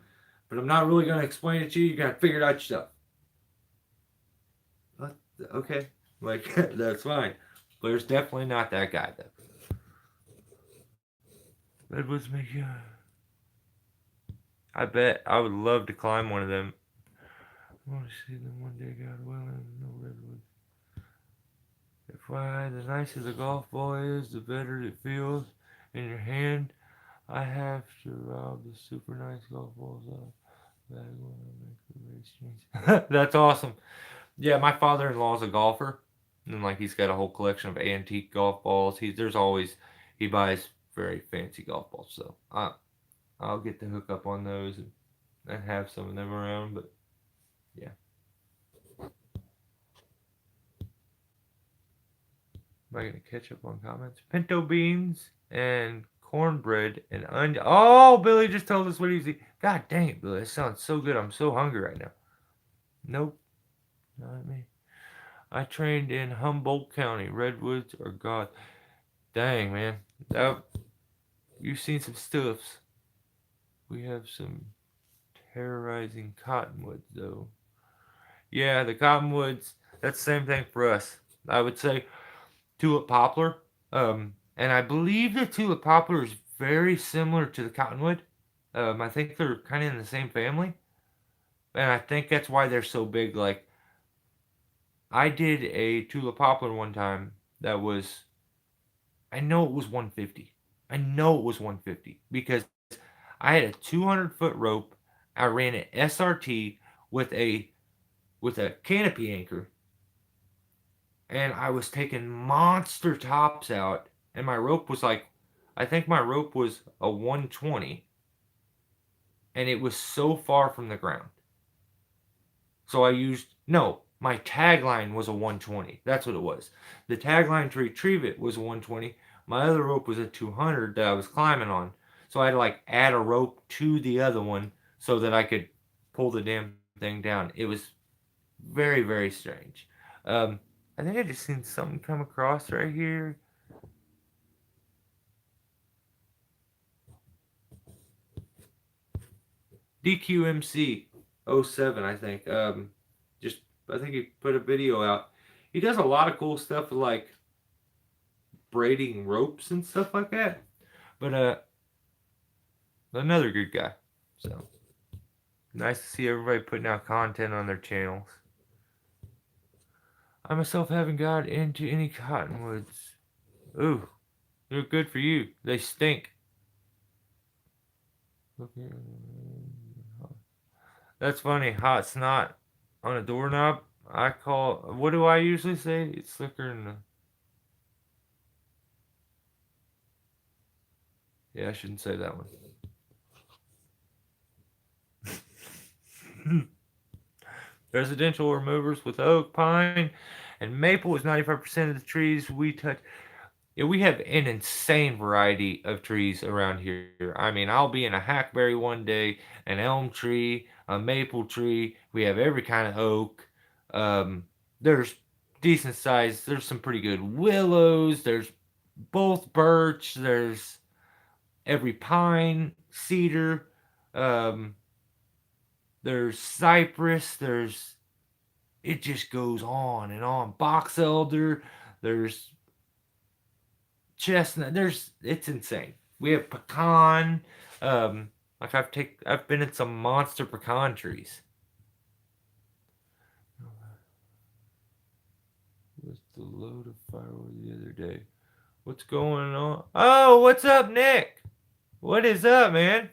Speaker 1: but I'm not really going to explain it to you. You got to figure it out yourself. Okay, like that's fine. Blair's definitely not that guy, though. Redwoods make you. I bet I would love to climb one of them. I want to see them one day, God willing. No redwoods. FYI, the nicer the golf ball is, the better it feels in your hand. I have to rob the super nice golf balls out. Bag when I make the race change. That's awesome. Yeah, my father-in-law is a golfer, and like he's got a whole collection of antique golf balls. He buys very fancy golf balls, so I'll get to hook up on those and have some of them around. But yeah. Am I gonna catch up on comments? Pinto beans and cornbread and onion. Oh, Billy just told us what he's eating. God dang it, Billy! That sounds so good. I'm so hungry right now. Nope, not me. I trained in Humboldt County. Redwoods are God. Dang, man. You've seen some stuffs. We have some terrorizing cottonwoods, though. Yeah, the cottonwoods. That's the same thing for us. I would say tulip poplar. And I believe the tulip poplar is very similar to the cottonwood. I think they're kind of in the same family, and I think that's why they're so big. Like, I did a tulip poplar one time that was, I know it was 150. I know it was 150 because I had a 200-foot rope. I ran an SRT with a canopy anchor, and I was taking monster tops out, and my rope was like, I think my rope was a 120, and it was so far from the ground. So I used, no, my tagline was a 120. That's what it was. The tagline to retrieve it was a 120. My other rope was a 200 that I was climbing on. So I had to like add a rope to the other one so that I could pull the damn thing down. It was very, very strange. Um, I think I just seen something come across right here. DQMC 07, I think. Just I think he put a video out. He does a lot of cool stuff with like braiding ropes and stuff like that. But another good guy. So nice to see everybody putting out content on their channels. I myself haven't got into any cottonwoods. Ooh, they're good for you. They stink. That's funny. Hot snot on a doorknob. I call. What do I usually say? It's slicker than the. Yeah, I shouldn't say that one. Residential removers with oak, pine, and maple is 95% of the trees we touch. Yeah, we have an insane variety of trees around here. I mean, I'll be in a hackberry one day, an elm tree, a maple tree. We have every kind of oak. There's decent size. There's some pretty good willows. There's both birch. There's every pine, cedar. Um, there's cypress. There's it just goes on and on. Box elder. There's chestnut. There's it's insane. We have pecan. Like I've been in some monster pecan trees. With the load of firewood the other day. What's going on? Oh, what's up, Nick? What is up, man?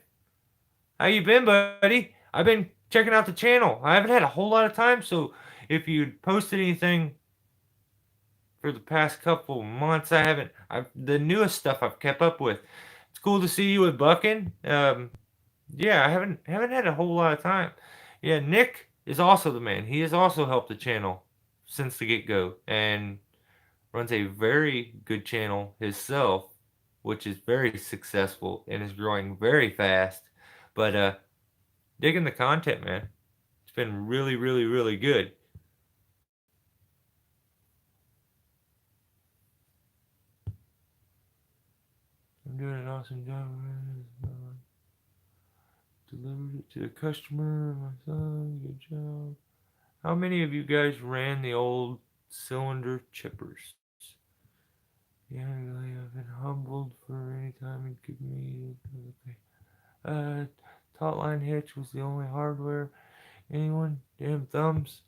Speaker 1: How you been, buddy? I've been checking out the channel. I haven't had a whole lot of time, so if you posted anything for the past couple months, I haven't. The newest stuff I've kept up with. It's cool to see you with Bucking. Yeah, I haven't had a whole lot of time. Yeah, Nick is also the man. He has also helped the channel since the get go and runs a very good channel himself, which is very successful and is growing very fast. But digging the content, man. It's been really, really, really good. I'm doing an awesome job. Delivered it to the customer. My son, good job. How many of you guys ran the old cylinder chippers? Yeah, I've been humbled for any time it give me. Okay. Taut line hitch was the only hardware. Anyone? Damn thumbs.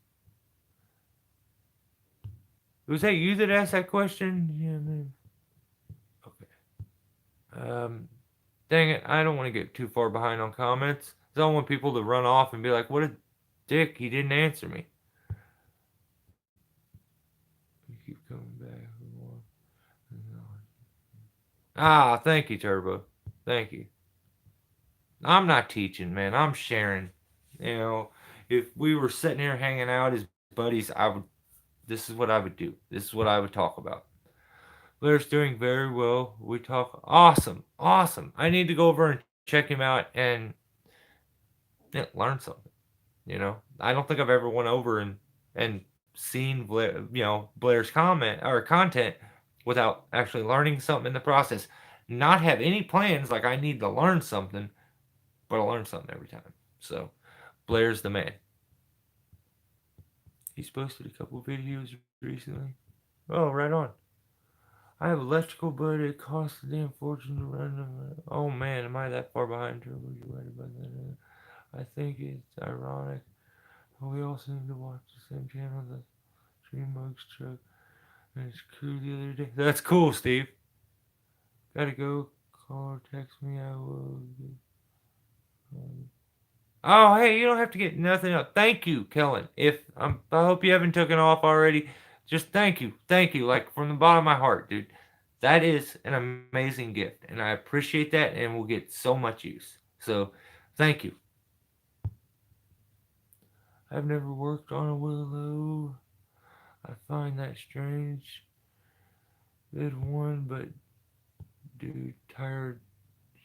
Speaker 1: Was that you that asked that question? Yeah, man. Okay. Dang it, I don't want to get too far behind on comments. I don't want people to run off and be like, what a dick, he didn't answer me. You keep coming back for more. Ah, thank you, Turbo. Thank you. I'm not teaching, man. I'm sharing. You know, if we were sitting here hanging out as buddies, I would. This is what I would do. This is what I would talk about. Blair's doing very well. We talk awesome, awesome. I need to go over and check him out and yeah, learn something. You know, I don't think I've ever went over and seen Blair's comment or content without actually learning something in the process. Not have any plans like I need to learn something, but I learn something every time. So Blair's the man. He's posted a couple videos recently. Oh, right on. I have electrical, but it costs a damn fortune to run them. Oh man, am I that far behind Turbo? You're right about that. I think it's ironic. We all seem to watch the same channel. The Stream Mugs truck and his crew the other day. That's cool, Steve. Gotta go Call or text me, I will. Oh, hey, you don't have to get nothing else. Thank you, Kellen. I hope you haven't taken off already. Just thank you, like from the bottom of my heart, dude. That is an amazing gift, and I appreciate that, and will get so much use. So, thank you. I've never worked on a willow. I find that strange. Good one, but dude, tired,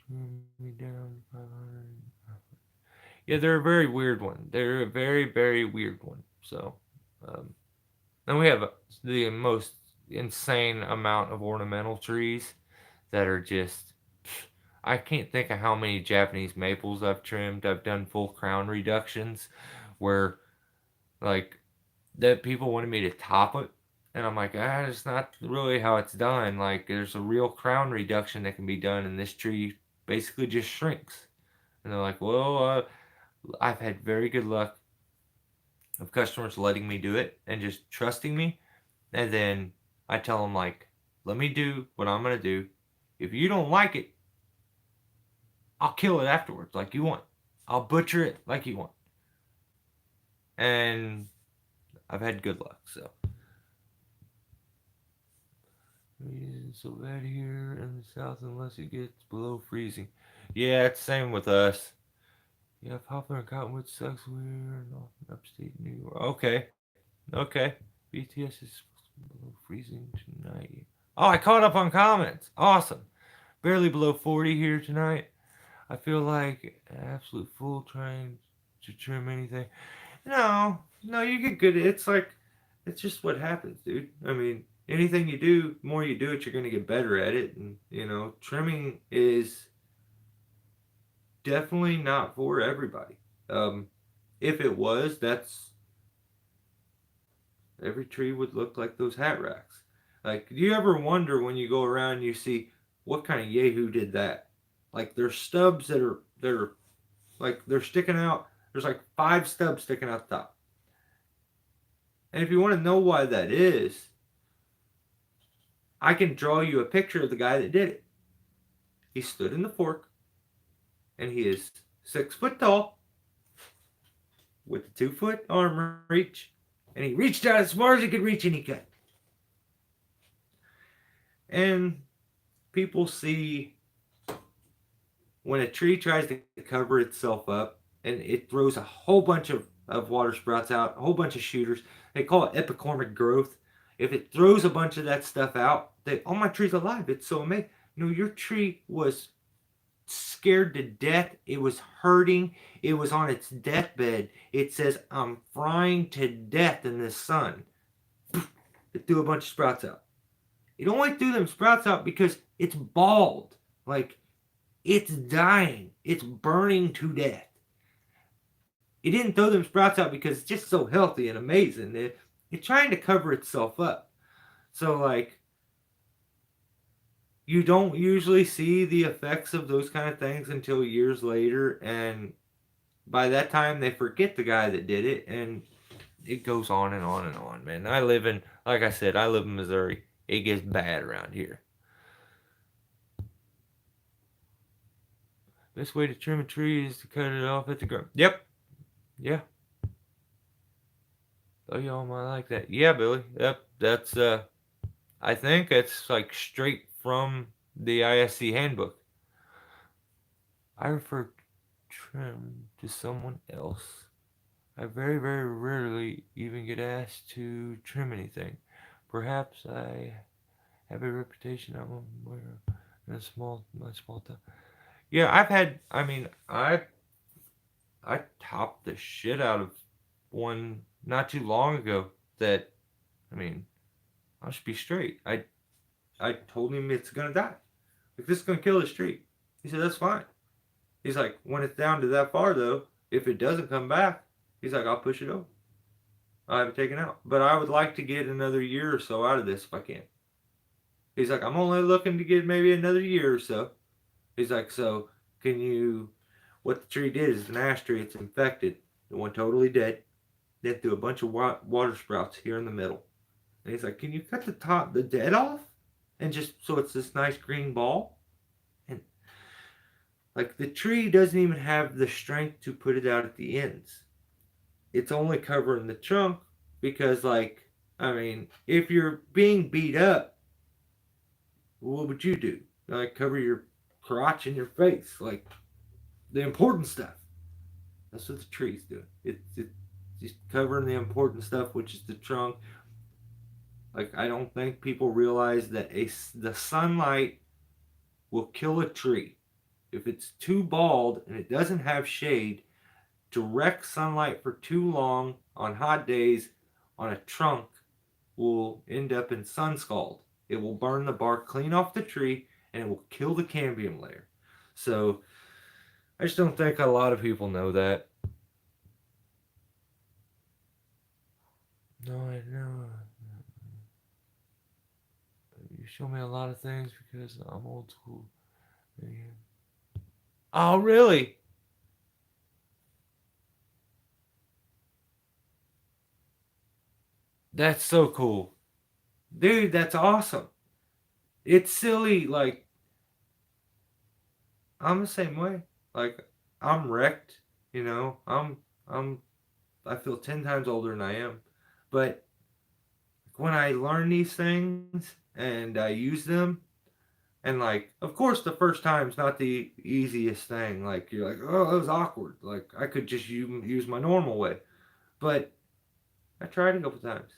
Speaker 1: me down 500. Yeah, they're a very weird one. They're a very, very weird one. So, um, and we have the most insane amount of ornamental trees that are just. I can't think of how many Japanese maples I've trimmed. I've done full crown reductions where, like, that people wanted me to top it. And I'm like, it's not really how it's done. Like, there's a real crown reduction that can be done, and this tree basically just shrinks. And they're like, well, I've had very good luck of customers letting me do it and just trusting me. And then I tell them, like, let me do what I'm going to do. If you don't like it, I'll kill it afterwards like you want. I'll butcher it like you want. And I've had good luck, so. It isn't so bad here in the south unless it gets below freezing. Yeah, it's the same with us. Yeah, poplar and cottonwood sucks. We're in upstate New York. Okay. BTS is below freezing tonight. Oh, I caught up on comments. Awesome. Barely below 40 here tonight. I feel like an absolute fool trying to trim anything. No, you get good. It's just what happens, dude. I mean, anything you do, the more you do it, you're going to get better at it. And, trimming is definitely not for everybody. If it was, every tree would look like those hat racks. Like, do you ever wonder when you go around and you see what kind of yahoo did that? Like, there's stubs that are like they're sticking out. There's like 5 stubs sticking out the top. And if you want to know why that is, I can draw you a picture of the guy that did it. He stood in the fork, and he is 6 foot tall, with a 2-foot arm reach, and he reached out as far as he could reach and he cut. And people see when a tree tries to cover itself up and it throws a whole bunch of water sprouts out, a whole bunch of shooters. They call it epicormic growth. If it throws a bunch of that stuff out, oh, my tree's alive. It's so amazing. No, your tree was scared to death. It was hurting. It was on its deathbed. It says, I'm frying to death in the sun. It threw a bunch of sprouts out. It only threw them sprouts out because it's bald. Like, it's dying. It's burning to death. It didn't throw them sprouts out because it's just so healthy and amazing. It's trying to cover itself up. So, like, you don't usually see the effects of those kind of things until years later. And by that time, they forget the guy that did it. And it goes on and on and on, man. Like I said, I live in Missouri. It gets bad around here. Best way to trim a tree is to cut it off at the ground. Yep. Yeah. Oh, y'all might like that. Yeah, Billy. Yep. That's, I think it's like straight from the ISC handbook. I refer trim to someone else. I very, very rarely even get asked to trim anything. Perhaps I have a reputation I'm aware of in my small town. Yeah, I topped the shit out of one not too long ago that, I should be straight. I told him it's gonna die. Like, this is gonna kill this tree. He said, that's fine. He's like, when it's down to that far though, if it doesn't come back, he's like, I'll push it over. I'll have it taken out. But I would like to get another year or so out of this if I can. He's like, I'm only looking to get maybe another year or so. He's like, so what the tree did is an ash tree, it's infected. It went totally dead. Then threw a bunch of water sprouts here in the middle. And he's like, can you cut the dead off? And just so it's this nice green ball? And Like the tree doesn't even have the strength to put it out at the ends. It's only covering the trunk because, like, I mean, if you're being beat up, what would you do? Like, cover your crotch and your face, like the important stuff. That's what the tree's doing. It's just covering the important stuff, which is the trunk. Like, I don't think people realize that the sunlight will kill a tree. If it's too bald and it doesn't have shade, direct sunlight for too long on hot days on a trunk will end up in sun scald. It will burn the bark clean off the tree and it will kill the cambium layer. So I just don't think a lot of people know that. No, I know. You show me a lot of things because I'm old school. Oh, really? That's so cool. Dude, that's awesome. It's silly. Like, I'm the same way. Like, I'm wrecked. You know, I'm, I feel 10 times older than I am. But when I learn these things and I use them, and like, of course, the first time's not the easiest thing. Like, you're like, oh, that was awkward. Like, I could just use my normal way. But I tried a couple times,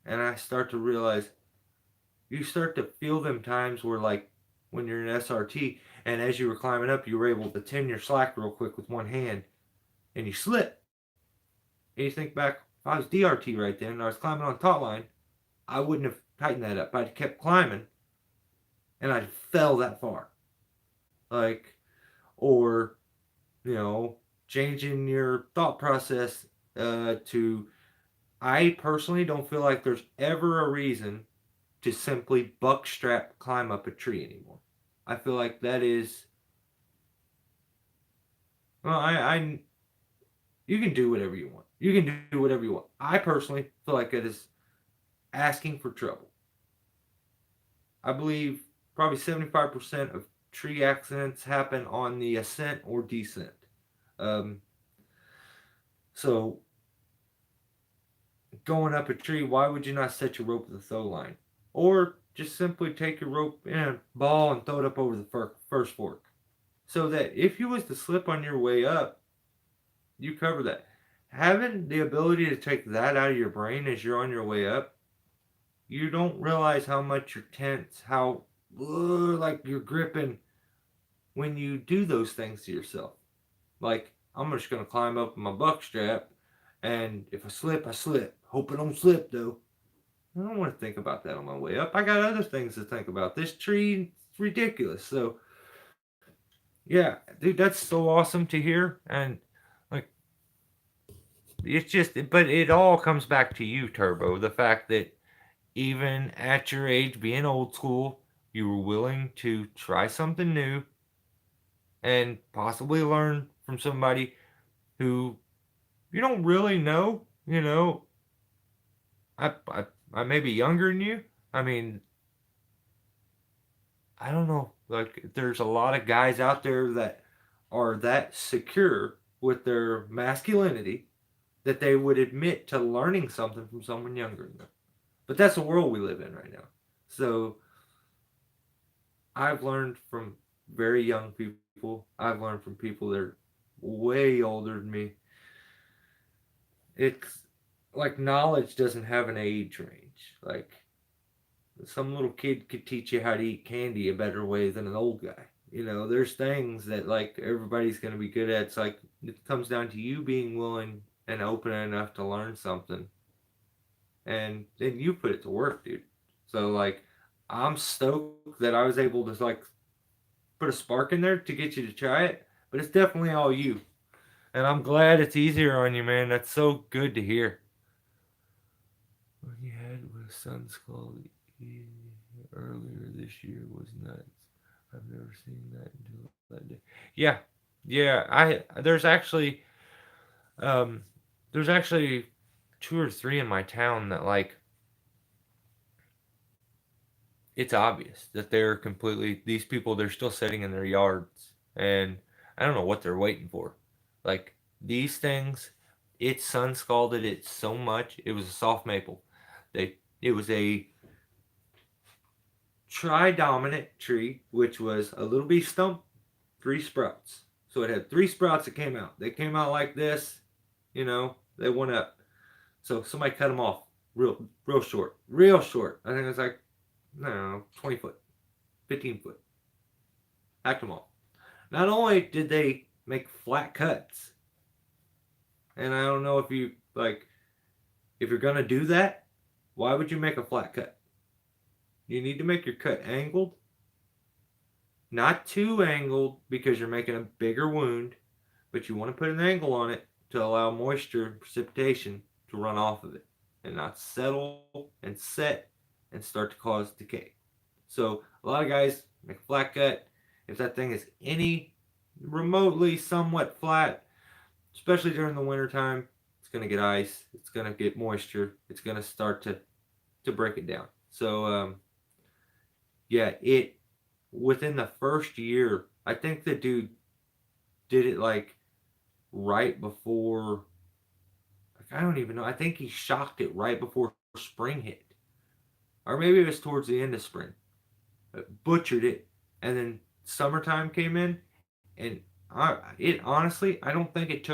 Speaker 1: and I start to realize you start to feel them times where, like, when you're in SRT, and as you were climbing up, you were able to tend your slack real quick with one hand, and you slip. And you think back, if I was DRT right then, and I was climbing on taut line, I wouldn't have tightened that up. I'd kept climbing, and I fell that far. Like, or, you know, changing your thought process to, I personally don't feel like there's ever a reason to simply buck strap climb up a tree anymore. I feel like that is, well, you can do whatever you want. You can do whatever you want. I personally feel like it is asking for trouble. I believe probably 75% of tree accidents happen on the ascent or descent. Um, so going up a tree, why would you not set your rope with a throw line? Or just simply take your rope in a ball and throw it up over the first fork. So that if you was to slip on your way up, you cover that. Having the ability to take that out of your brain as you're on your way up, you don't realize how much you're tense, how like you're gripping when you do those things to yourself. Like, I'm just gonna climb up my buck strap, and if I slip, I slip. Hope I don't slip though. I don't want to think about that on my way up. I got other things to think about. This tree is ridiculous. So yeah, dude, that's so awesome to hear. And like, it's just, but it all comes back to you, Turbo. The fact that even at your age, being old school, you were willing to try something new and possibly learn from somebody who you don't really know. You know, I may be younger than you. I mean, I don't know. Like, there's a lot of guys out there that are that secure with their masculinity that they would admit to learning something from someone younger than them. But that's the world we live in right now. So I've learned from very young people. I've learned from people that are way older than me. It's like knowledge doesn't have an age range. Like, some little kid could teach you how to eat candy a better way than an old guy. You know, there's things that like everybody's going to be good at. It's like it comes down to you being willing and open enough to learn something, and then you put it to work, dude. So like, I'm stoked that I was able to like put a spark in there to get you to try it, but it's definitely all you. And I'm glad it's easier on you, man. That's so good to hear. What you had with Sun Skull earlier this year was nuts. I've never seen that until that day. Yeah, yeah. Um, there's actually two or three in my town that like it's obvious that they're completely these people. They're still sitting in their yards, and I don't know what they're waiting for. Like these things, it sun scalded it so much. It was a soft maple. It was a tridominant tree, which was a little bitty stump, 3 sprouts. So it had 3 sprouts that came out. They came out like this, they went up. So somebody cut them off real short, real short. I think it was like, no, 20 foot, 15 foot. Hacked them off. Not only did they make flat cuts, and I don't know if you if you're gonna do that, why would you make a flat cut? You need to make your cut angled, not too angled because you're making a bigger wound, but you want to put an angle on it to allow moisture and precipitation to run off of it and not settle and set and start to cause decay. So a lot of guys make a flat cut. If that thing is any remotely somewhat flat, especially during the winter time, it's going to get ice, it's going to get moisture, it's going to start to break it down. So yeah, it within the first year, I think the dude did it like right before, I don't even know. I think he shocked it right before spring hit. Or maybe it was towards the end of spring. Butchered it. And then summertime came in. And it honestly, I don't think it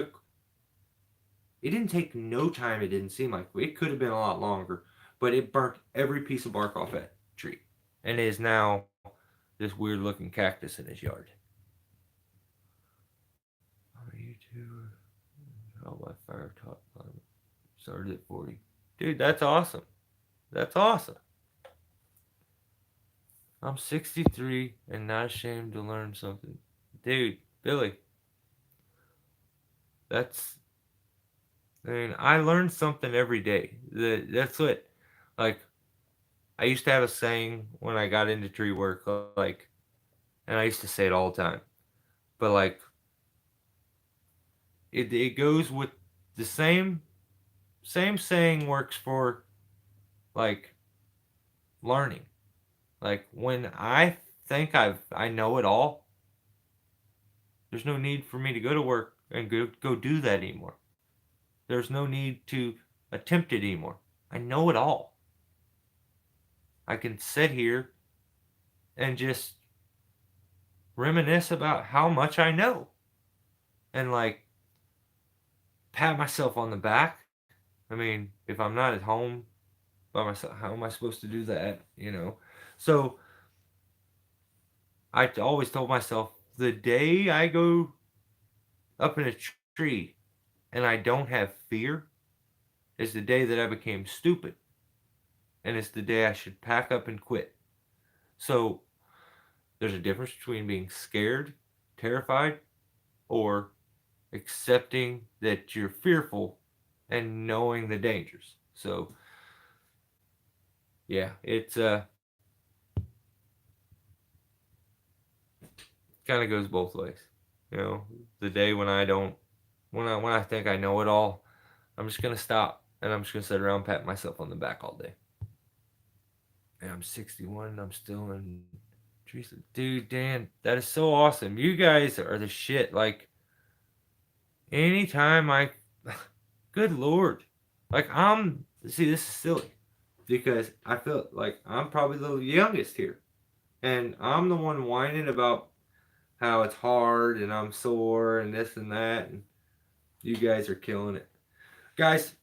Speaker 1: didn't take no time, it didn't seem like. It could have been a lot longer. But it burnt every piece of bark off that tree. And it is now this weird looking cactus in his yard. YouTube. Oh, my fire top climate. Started at 40. Dude, that's awesome. That's awesome. I'm 63 and not ashamed to learn something. Dude, Billy. I learn something every day. That's what, like, I used to have a saying when I got into tree work, like, and I used to say it all the time. But, like, it goes with the same saying works for, like, learning. Like when I think I know it all, there's no need for me to go to work and go do that anymore. There's no need to attempt it anymore. I know it all. I can sit here and just reminisce about how much I know and like pat myself on the back. I mean, if I'm not at home by myself, how am I supposed to do that? So I always told myself the day I go up in a tree and I don't have fear is the day that I became stupid. And it's the day I should pack up and quit. So there's a difference between being scared, terrified, or accepting that you're fearful and knowing the dangers. So yeah, it's kind of goes both ways. The day when I think I know it all, I'm just gonna stop and I'm just gonna sit around patting myself on the back all day. And I'm 61 and I'm still in trees. Dude, Dan, that is so awesome. You guys are the shit. Like anytime good lord. Like see, this is silly. Because I feel like I'm probably the youngest here. And I'm the one whining about how it's hard and I'm sore and this and that. And you guys are killing it. Guys,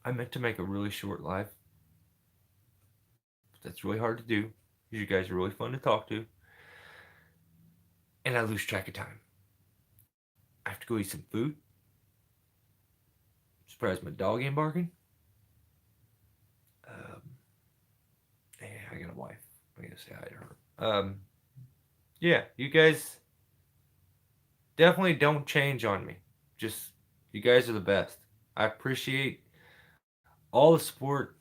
Speaker 1: I meant to make a really short live. That's really hard to do. You guys are really fun to talk to. And I lose track of time. I have to go eat some food. Surprised my dog ain't barking. Yeah, I got a wife. I gotta say hi to her. Yeah, you guys definitely don't change on me. Just, you guys are the best. I appreciate all the support,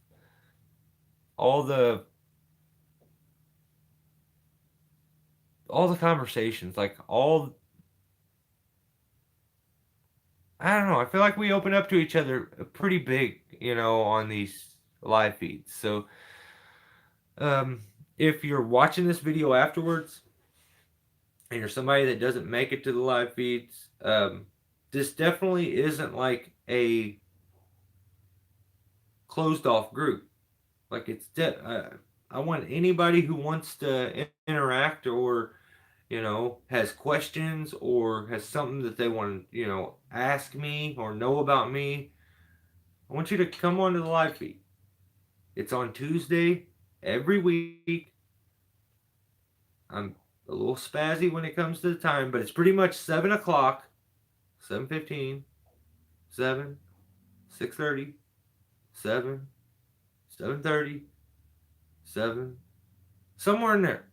Speaker 1: all the conversations, like I don't know, I feel like we open up to each other pretty big, on these live feeds. So if you're watching this video afterwards, and you're somebody that doesn't make it to the live feeds, this definitely isn't like a closed off group. Like I want anybody who wants to interact, or has questions, or has something that they want to ask me or know about me. I want you to come onto the live feed. It's on Tuesday every week. I'm a little spazzy when it comes to the time, but it's pretty much 7 o'clock, 7:15, 7, 6:30, 7, 7:30, 7, somewhere in there.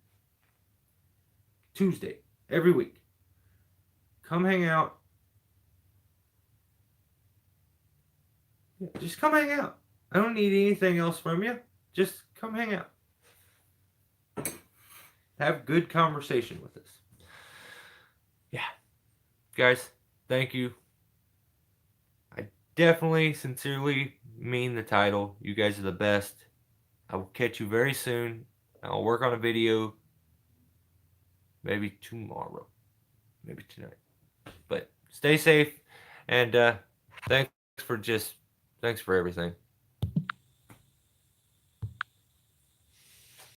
Speaker 1: Tuesday, every week. Come hang out. Yeah, just come hang out. I don't need anything else from you. Just come hang out. Have good conversation with us. Yeah. Guys, thank you. I definitely, sincerely mean the title. You guys are the best. I will catch you very soon. I'll work on a video maybe tomorrow, maybe tonight. But stay safe, and thanks for everything.